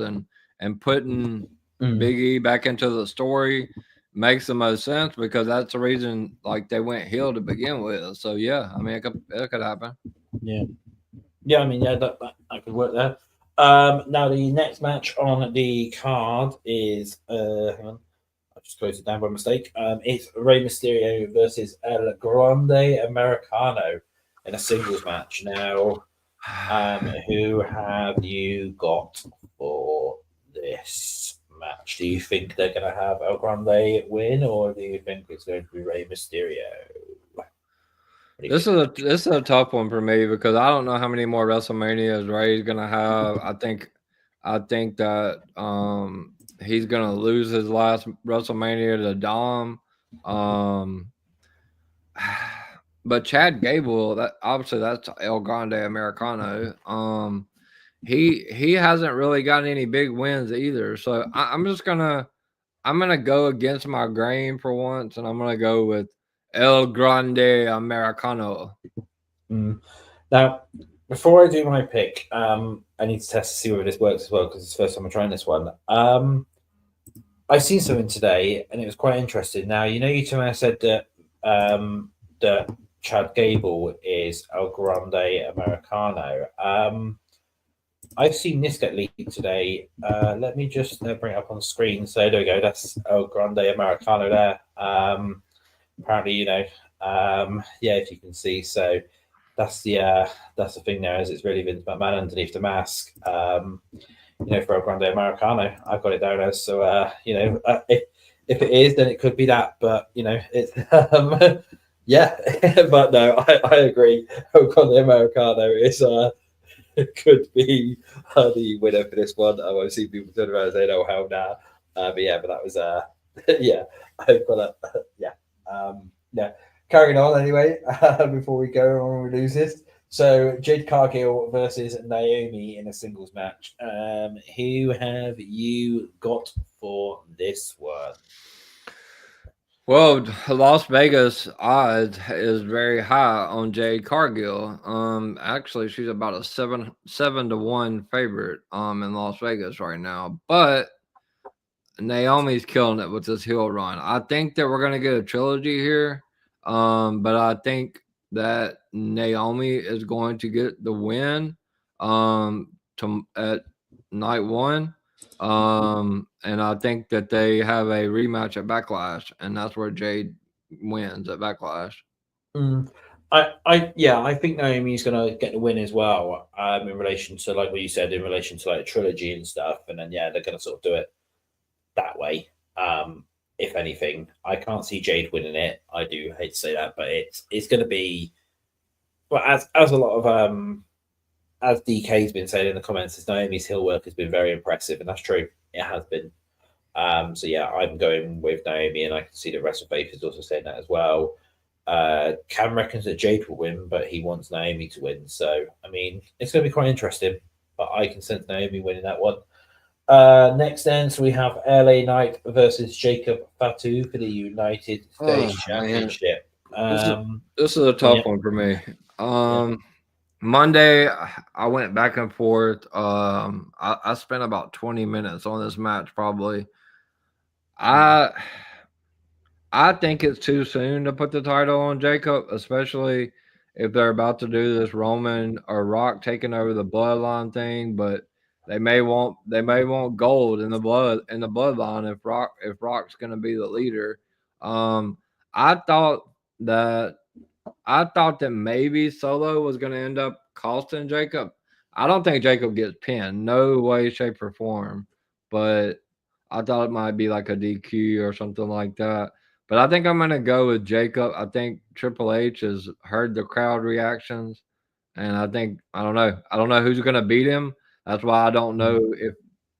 and putting Big E back into the story makes the most sense because that's the reason like they went heel to begin with. So yeah, I mean it could happen. Yeah. I mean that could work there. Now the next match on the card is hang on. I just closed it down by mistake. It's Rey Mysterio versus El Grande Americano in a singles match. Now, who have you got for this match? Do you think they're going to have El Grande win, or do you think it's going to be Rey Mysterio? This is a tough one for me because I don't know how many more WrestleManias Rey's going to have. I think that he's gonna lose his last WrestleMania to Dom. But Chad Gable, that obviously that's El Grande Americano. He hasn't really gotten any big wins either. So I'm gonna go against my grain for once, and I'm gonna go with El Grande Americano. Now, before I do my pick, I need to test to see whether this works as well because it's the first time I'm trying this one. I've seen something today and it was quite interesting. Now, you know, you told me I said that that Chad Gable is El Grande Americano. I've seen this get leaked today. Let me just bring it up on screen. So there we go. That's El Grande Americano there. Apparently, you know, yeah, if you can see. So that's the thing there, is it's really Vince McMahon underneath the mask. You know, for El Grande Americano, I've got it down as. So you know, if it is, then it could be that. But you know, it's yeah. But no, I agree. El Grande Americano is could be the winner for this one. I've seen people turn around and say, "Oh, hell nah." But yeah, but that was yeah. I've got yeah. Yeah. Carrying on anyway, before we go on, we lose this. So Jade Cargill versus Naomi in a singles match. Who have you got for this one? Well, Las Vegas odds is very high on Jade Cargill. Actually, she's about a 7-1 favorite in Las Vegas right now. But Naomi's killing it with this heel run. I think that we're gonna get a trilogy here. But I think that Naomi is going to get the win at night one. And I think that they have a rematch at Backlash, and that's where Jade wins at Backlash. I think Naomi's going to get the win as well. In relation to like what you said, in relation to like trilogy and stuff, and then they're going to sort of do it that way. If anything, I can't see Jade winning it. I do hate to say that, but it's going to be. Well, as a lot of as DK's been saying in the comments, Naomi's heel work has been very impressive, and that's true. It has been. So I'm going with Naomi, and I can see that WrestleFace is also saying that as well. Cam reckons that Jade will win, but he wants Naomi to win. So I mean, it's going to be quite interesting. But I can sense Naomi winning that one. Next then, so we have LA Knight versus Jacob Fatu for the United States Championship. This is a tough one for me. Monday, I went back and forth. I spent about 20 minutes on this match, probably. I think it's too soon to put the title on Jacob, especially if they're about to do this Roman or Rock taking over the bloodline thing. But they may want gold in the bloodline if Rock's going to be the leader. I thought that maybe Solo was going to end up costing Jacob. I don't think Jacob gets pinned, no way, shape, or form. But I thought it might be like a DQ or something like that. But I think I'm going to go with Jacob. I think Triple H has heard the crowd reactions, and I don't know who's going to beat him. That's why I don't know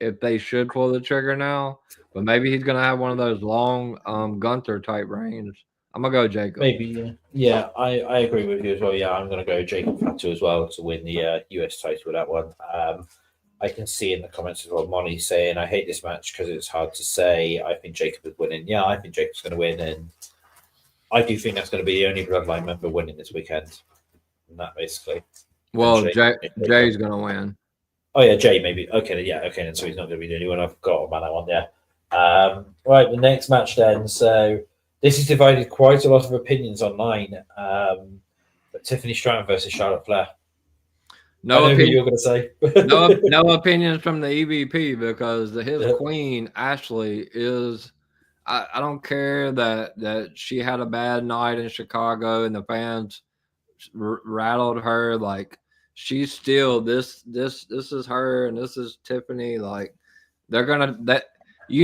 if they should pull the trigger now. But maybe he's going to have one of those long Gunther type reigns. I'm going to go Jacob. Maybe, yeah. I agree with you as well. Yeah, I'm going to go Jacob Fatu as well to win the US title with that one. I can see in the comments as well, Monty saying, I hate this match because it's hard to say. I think Jacob is winning. Yeah, I think Jacob's going to win. And I do think that's going to be the only Bloodline member winning this weekend. And that basically. Well, Jay's going to win. Oh, yeah, Jay maybe. Okay, yeah, okay. And so he's not going to be the only one. I forgot about that one, yeah. Right, the next match then. So this has divided quite a lot of opinions online. But Tiffany Stratton versus Charlotte Flair. No opinion. You're going to say no opinions from the EVP because his queen Ashley is. I don't care that she had a bad night in Chicago and the fans rattled her. Like she's still this is her and this is Tiffany. Like they're gonna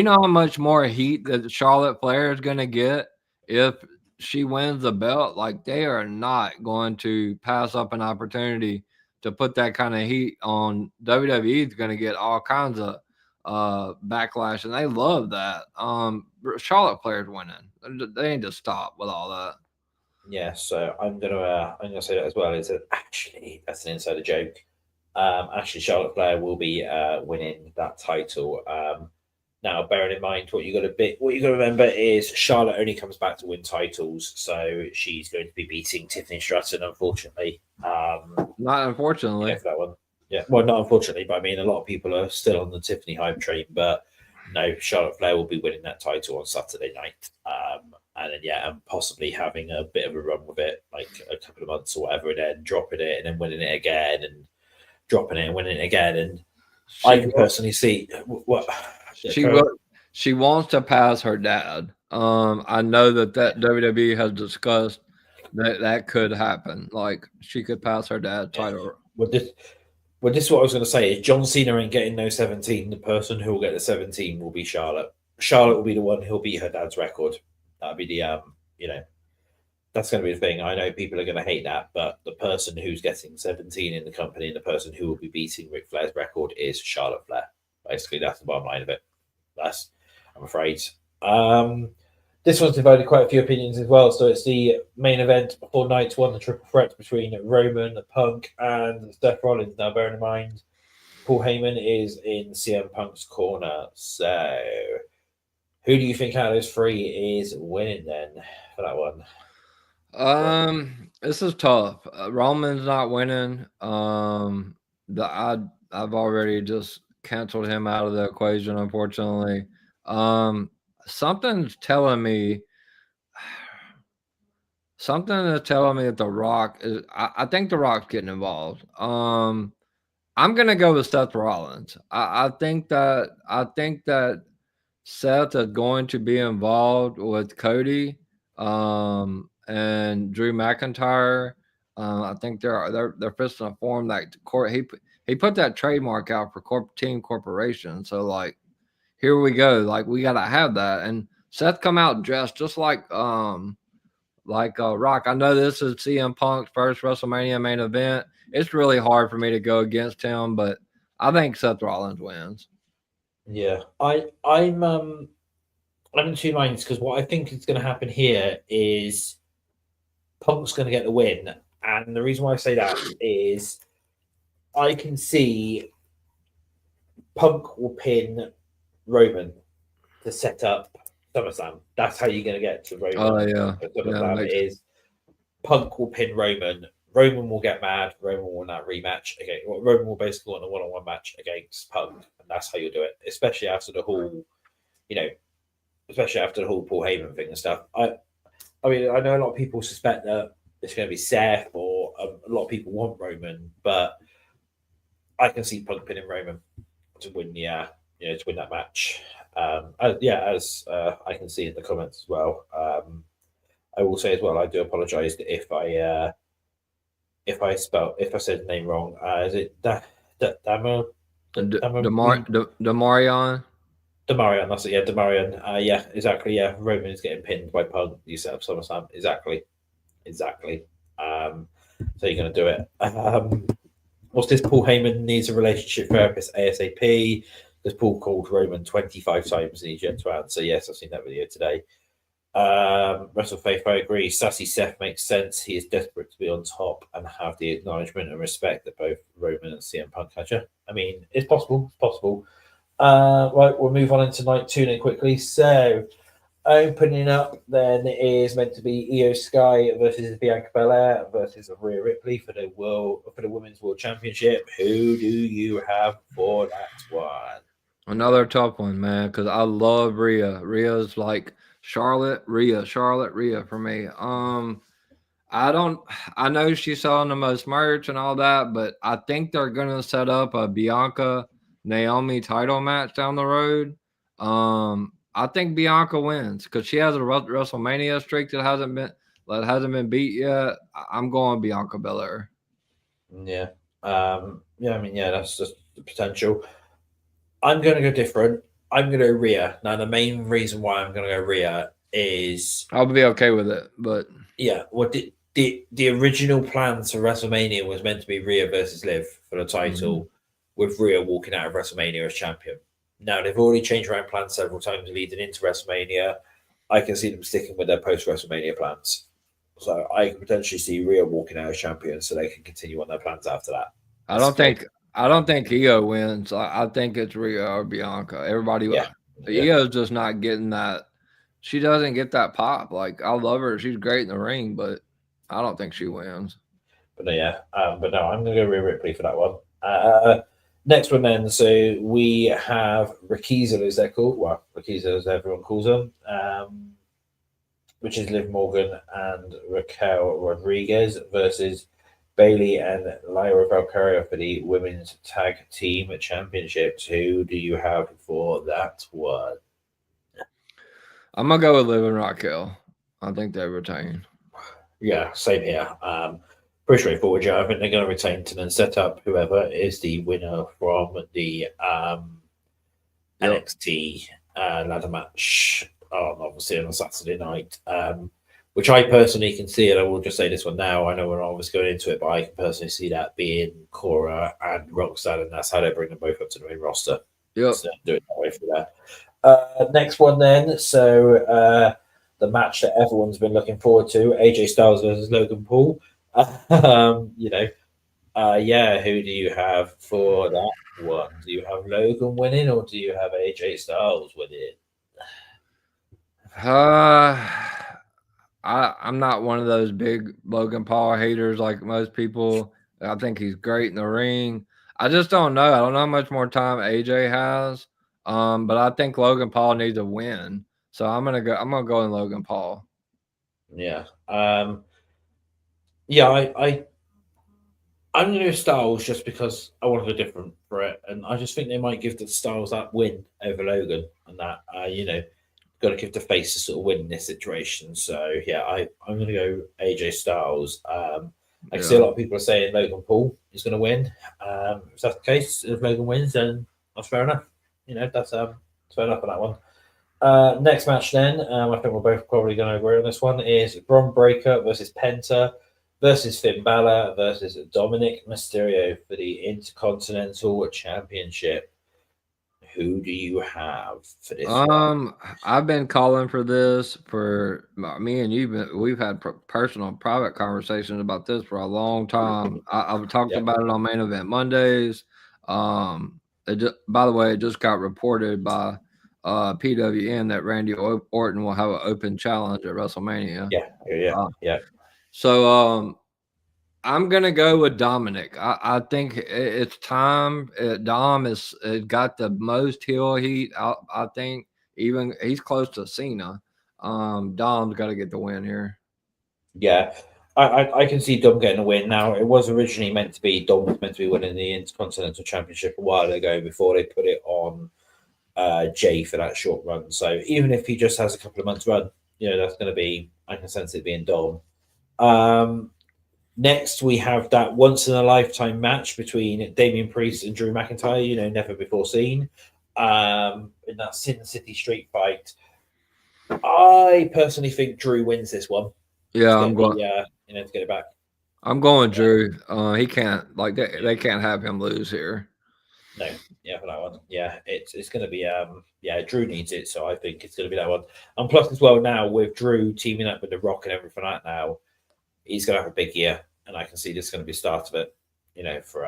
how much more heat that Charlotte Flair is gonna get if she wins the belt. Like they are not going to pass up an opportunity to put that kind of heat on. WWE is going to get all kinds of backlash, and they love that. Charlotte Flair's winning. They need to stop with all that. Yeah, so I'm gonna say that as well. Is that actually that's an insider joke. Actually, Charlotte Flair will be winning that title. Now, bearing in mind what you got to remember is Charlotte only comes back to win titles, so she's going to be beating Tiffany Stratton, unfortunately. Not unfortunately. Yeah, for that one. Yeah, well, not unfortunately, but I mean, a lot of people are still on the Tiffany hype train. But no, Charlotte Flair will be winning that title on Saturday night, and then and possibly having a bit of a run with it, like a couple of months or whatever, and then dropping it and then winning it again, and dropping it and winning it again, and I can personally see what. She wants to pass her dad. I know that WWE has discussed that could happen. Like she could pass her dad title. Well, this is what I was going to say. Is John Cena ain't getting no 17. The person who will get the 17 will be Charlotte. Charlotte will be the one who'll beat her dad's record. That'll be the that's going to be the thing. I know people are going to hate that, but the person who's getting 17 in the company and the person who will be beating Ric Flair's record is Charlotte Flair. Basically, that's the bottom line of it. I'm afraid. This one's divided quite a few opinions as well. So it's the main event for night one, the triple threat between Roman, Punk, and Seth Rollins. Now, bearing in mind, Paul Heyman is in CM Punk's corner. So Who do you think out of those three is winning then for that one? This is tough. Roman's not winning. I've already just canceled him out of the equation, unfortunately. Something's telling me that The Rock is. I think The Rock's getting involved. I'm gonna go with Seth Rollins. I think that Seth is going to be involved with Cody, and Drew McIntyre. I think they're fixing to form that court. He put that trademark out for Team Corporation. So like, here we go. Like we gotta have that. And Seth come out dressed just like Rock. I know this is CM Punk's first WrestleMania main event. It's really hard for me to go against him, but I think Seth Rollins wins. Yeah, I'm in two minds because what I think is going to happen here is Punk's going to get the win, and the reason why I say that is I can see Punk will pin Roman to set up SummerSlam. That's how you're going to get to Roman. Oh yeah, SummerSlam is Punk will pin Roman. Roman will get mad. Roman will not rematch. Okay, Roman will basically want a one-on-one match against Punk, and that's how you do it. Especially after the whole, especially after the whole Paul Heyman thing and stuff. I mean, I know a lot of people suspect that it's going to be Seth, or a lot of people want Roman, but I can see Punk pinning Roman to win to win that match. As I can see in the comments as well. I will say as well, I do apologise if I said the name wrong. Is it Damarion? Damarion, that's it. Yeah, Damarion. Yeah, exactly. Yeah, Roman is getting pinned by Punk. You set up SummerSlam. Exactly. So you're going to do it. What's this? Paul Heyman needs a relationship therapist ASAP. Because Paul called Roman 25 times and he's yet to answer. Yes, I've seen that video today. WrestleFaith, I agree. Sassy Seth makes sense. He is desperate to be on top and have the acknowledgement and respect that both Roman and CM Punk had. I mean, it's possible. It's possible. Right, we'll move on into night two quickly. So, opening up then is meant to be Io Sky versus Bianca Belair versus Rhea Ripley for the Women's World Championship. Who do you have for that one? Another tough one, man, because I love Rhea. Rhea's like Charlotte, Rhea for me. I know she's selling the most merch and all that, but I think they're gonna set up a Bianca Naomi title match down the road. I think Bianca wins because she has a WrestleMania streak that hasn't been beat yet. I'm going Bianca Belair. Yeah. That's just the potential. I'm going to go different. I'm going to go Rhea. Now, the main reason why I'm going to go Rhea is I'll be okay with it, but yeah, the original plans for WrestleMania was meant to be Rhea versus Liv for the title, with Rhea walking out of WrestleMania as champion. Now they've already changed around plans several times leading into WrestleMania. I can see them sticking with their post WrestleMania plans, so I can potentially see Rhea walking out as champion, so they can continue on their plans after that. I don't think Io wins. I think it's Rhea or Bianca. Io's just not getting that. She doesn't get that pop. Like, I love her. She's great in the ring, but I don't think she wins. But no, I'm going to go Rhea Ripley for that one. Next one then. So we have Rakiza, as they're called. Well, Rakiza as everyone calls them. Which is Liv Morgan and Raquel Rodriguez versus Bailey and Lyra Valkyria for the Women's Tag Team Championships. Who do you have for that one? I'm going to go with Liv and Raquel. I think they retain. Yeah, same here. Pretty straightforward. Yeah, I think they're going to retain to then set up whoever is the winner from the NXT ladder match obviously on a Saturday night. Which I personally can see, and I will just say this one now. I know we're not obviously going into it, but I can personally see that being Cora and Roxanne, and that's how they bring them both up to the main roster. Yep. So do it that way for that. Next one then. So the match that everyone's been looking forward to: AJ Styles versus Logan Paul. Who do you have for that one? Do you have Logan winning, or do you have AJ Styles winning? I'm not one of those big Logan Paul haters like most people. I think he's great in the ring. I just don't know. I don't know how much more time AJ has. But I think Logan Paul needs a win. So I'm gonna go in Logan Paul. Yeah. Yeah, I'm going to go Styles just because I want to go different for it, and I just think they might give the Styles that win over Logan, and that got to give the face a sort of win in this situation. So yeah, I'm going to go AJ Styles. I can see a lot of people are saying Logan Paul is going to win. If that's the case, if Logan wins, then that's fair enough. That's fair enough on that one. Next match then, I think we're both probably going to agree on this one, is Bron Breakker versus Penta versus Finn Balor versus Dominic Mysterio for the Intercontinental Championship. Who do you have for this one? I've been calling for this for me and you. We've had personal, private conversations about this for a long time. I've talked about it on Main Event Mondays. By the way, it just got reported by PWN that Randy Orton will have an open challenge at WrestleMania. Yeah. So I'm gonna go with Dominic. I think it's time. Dom is got the most heel heat. I think even he's close to Cena. Dom's got to get the win here. Yeah, I can see Dom getting a win. Now, it was originally meant to be Dom was meant to be winning the Intercontinental Championship a while ago before they put it on Jay for that short run. So even if he just has a couple of months run, that's going to be, I can sense it being Dom. Next, we have that once in a lifetime match between Damian Priest and Drew McIntyre, never before seen, in that Sin City Street fight. I personally think Drew wins this one. Yeah, I'm going. To get it back. I'm going Drew. He can't they can't have him lose here. No, yeah, for that one. Yeah, it's going to be Drew needs it, so I think it's going to be that one. And plus, as well, now with Drew teaming up with The Rock and everything like that, now he's going to have a big year, and I can see this is going to be the start of it. For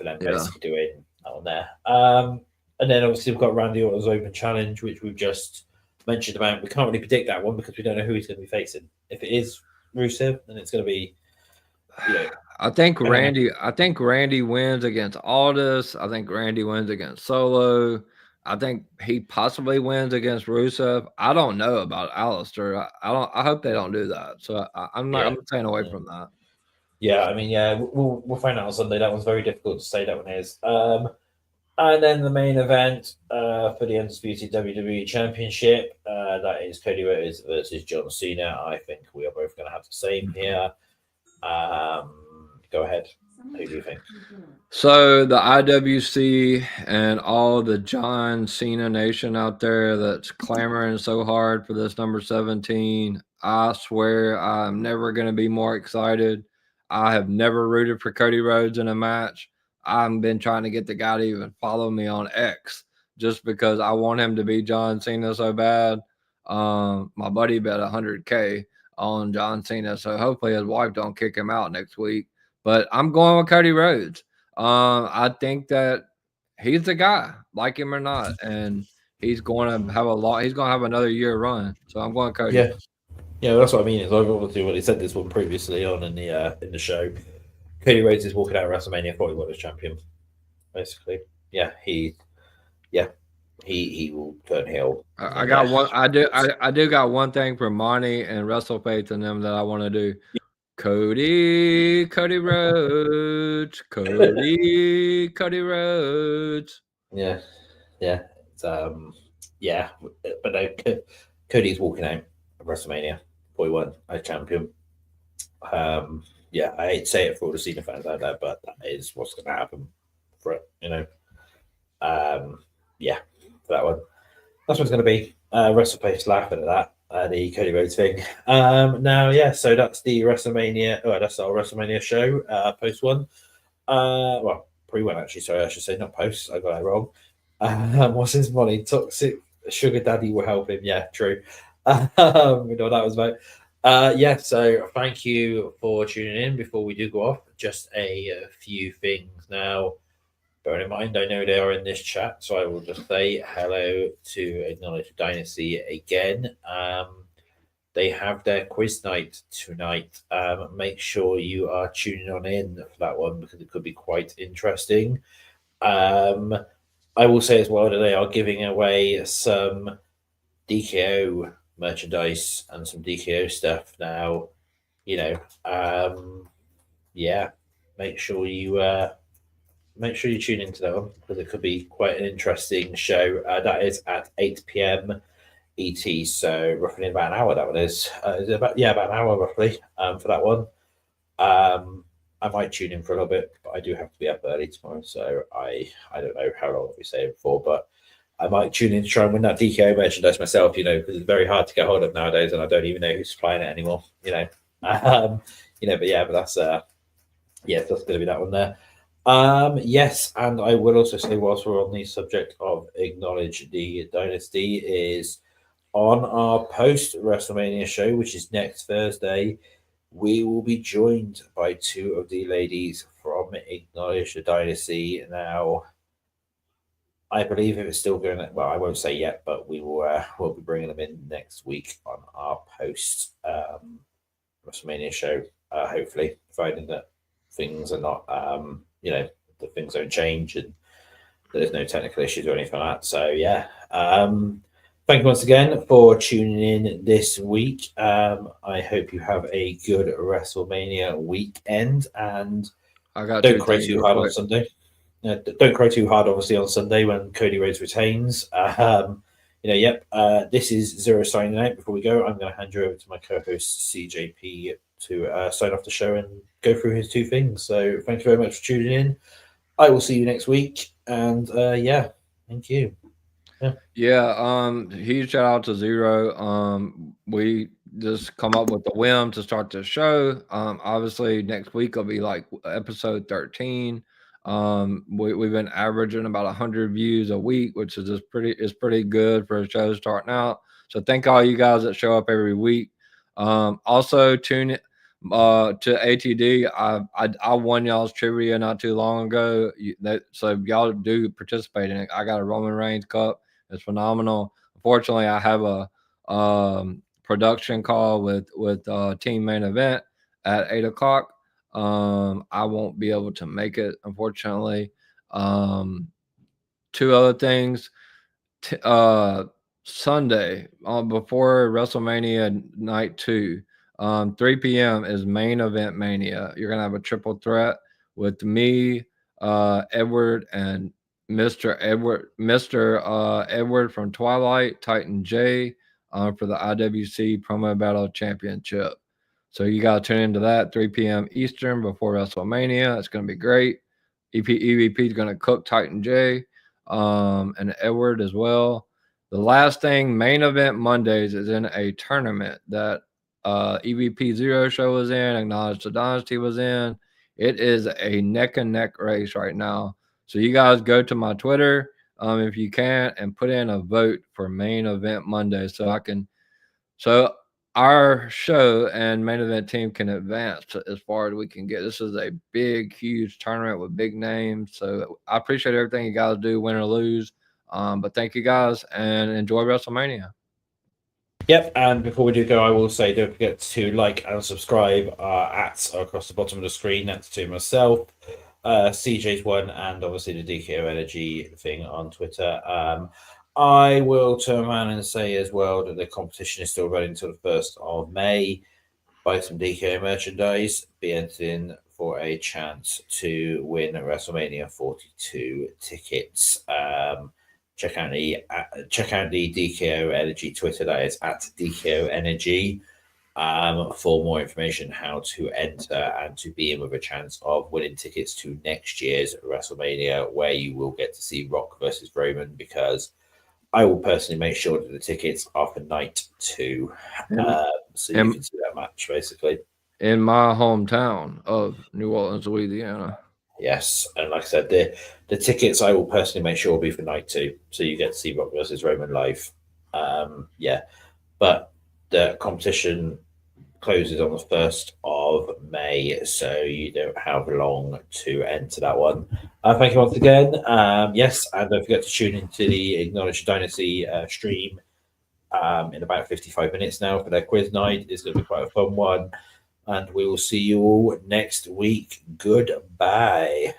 them basically doing that one there. And then obviously we've got Randy Orton's Open Challenge, which we've just mentioned about. We can't really predict that one because we don't know who he's going to be facing. If it is Rusev, then it's going to be. I think Randy wins against Aldis. I think Randy wins against Solo. I think he possibly wins against Rusev. I don't know about Alistair. I hope they don't do that. So I'm staying away from that. Yeah, I mean, we'll find out on Sunday. That one's very difficult to say. That one is. And then the main event for the Undisputed WWE Championship, that is Cody Rhodes versus John Cena. I think we are both going to have the same here. Go ahead. Who do you think? So the IWC and all the John Cena Nation out there that's clamoring so hard for this number 17, I swear I'm never going to be more excited. I have never rooted for Cody Rhodes in a match. I've been trying to get the guy to even follow me on X just because I want him to be John Cena so bad. My buddy bet $100K on John Cena, so hopefully his wife don't kick him out next week. But I'm going with Cody Rhodes. I think that he's the guy, like him or not, and he's going to have He's going to have another year run. So I'm going Cody. Yeah, that's what I mean. Is I've obviously already said this one previously on in the show. Cody Rhodes is walking out of WrestleMania for World Champion. Basically, he will turn heel. I got one. I do got one thing for Mani and WrestleFaith and them that I want to do. Cody Rhodes, Cody Rhodes. Yeah. It's, but no, Cody's walking out of WrestleMania. Boy won as champion. I hate to say it for all the Cena fans out there, but that is what's going to happen for it. For that one, that's what's going to be. WrestleFaith laughing at that. The Cody Rhodes thing. So that's the WrestleMania. Oh, that's our WrestleMania show. Post one. Pre one actually. Sorry, I should say not post. I got that wrong. What's his money? Toxic Sugar Daddy will help him. Yeah, true. We know what that was about. So thank you for tuning in. Before we do go off, just a few things now. Bear in mind, I know they are in this chat, so I will just say hello to Acknowledge Dynasty again. They have their quiz night tonight. Make sure you are tuning on in for that one because it could be quite interesting. I will say as well that they are giving away some DKO merchandise and some DKO stuff now. You know, yeah, make sure you tune into that one because it could be quite an interesting show. That is at 8 p.m. ET, so roughly in about an hour. That one is about an hour roughly for that one. I might tune in for a little bit, but I do have to be up early tomorrow, so I don't know how long we say it for, but I might tune in to try and win that DKO merchandise myself. You know, because it's very hard to get hold of nowadays, and I don't even know who's supplying it anymore. You know, but that's that's going to be that one there. Yes, and I will also say, whilst we're on the subject of Acknowledge the Dynasty, is on our post WrestleMania show, which is next Thursday, we will be joined by two of the ladies from Acknowledge the Dynasty. Now, I believe if it's still going, well, I won't say yet, but we will we'll be bringing them in next week on our post WrestleMania show. Hopefully, providing that things are not, the things don't change and there's no technical issues or anything like that. So yeah, thank you once again for tuning in this week. I hope you have a good WrestleMania weekend, and don't cry too hard on Sunday. Don't cry too hard, obviously, on Sunday when Cody Rhodes retains. This is Xero signing out. Before we go, I'm going to hand you over to my co-host CJP to sign off the show and go through his two things. So thank you very much for tuning in. I will see you next week, and thank you. Huge shout out to Xero. We just come up with the whim to start the show. Obviously next week will be like episode 13. We've been averaging about 100 views a week, which is just pretty good for a show starting out. So thank all you guys that show up every week. Also tune in to ATD. I won y'all's trivia not too long ago. So y'all do participate in it. I got a Roman Reigns cup. It's phenomenal. Unfortunately, I have a production call with Team Main Event at 8:00. I won't be able to make it, unfortunately. Two other things. Sunday before WrestleMania Night 2, 3 p.m. is Main Event Mania. You're gonna have a triple threat with me, Edward, and Mr. Edward from Twilight, Titan J, for the IWC Promo Battle Championship. So you got to tune into that 3 p.m. Eastern before WrestleMania. It's going to be great. EVP is going to cook Titan J and Edward as well. The last thing, Main Event Mondays, is in a tournament that EVP Xero show was in, Acknowledge the Dynasty was in. It is a neck and neck race right now. So you guys go to my Twitter if you can and put in a vote for Main Event Monday so our show and Main Event team can advance as far as we can get. This is a big, huge tournament with big names. So I appreciate everything you guys do, win or lose. But thank you guys and enjoy WrestleMania. Yep, and before we do go, I will say don't forget to like and subscribe. Our ats are across the bottom of the screen. That's to myself, CJ's one, and obviously the DKO Energy thing on Twitter. I will turn around and say as well that the competition is still running until the 1st of May. Buy some DKO merchandise, be entered in for a chance to win WrestleMania 42 tickets. Check out the DKO Energy Twitter. That is at DKO Energy for more information how to enter and to be in with a chance of winning tickets to next year's WrestleMania, where you will get to see Rock versus Roman, because I will personally make sure that the tickets are for night 2. So you can see that match, basically. In my hometown of New Orleans, Louisiana. Yes, and like I said, the tickets I will personally make sure will be for night 2, so you get to see Rock versus Roman live. But the competition closes on the 1st of May, so you don't have long to enter that one. Thank you once again. Yes, and don't forget to tune into the Acknowledge Dynasty stream in about 55 minutes now for their quiz night. It's going to be quite a fun one, and we will see you all next week. Goodbye.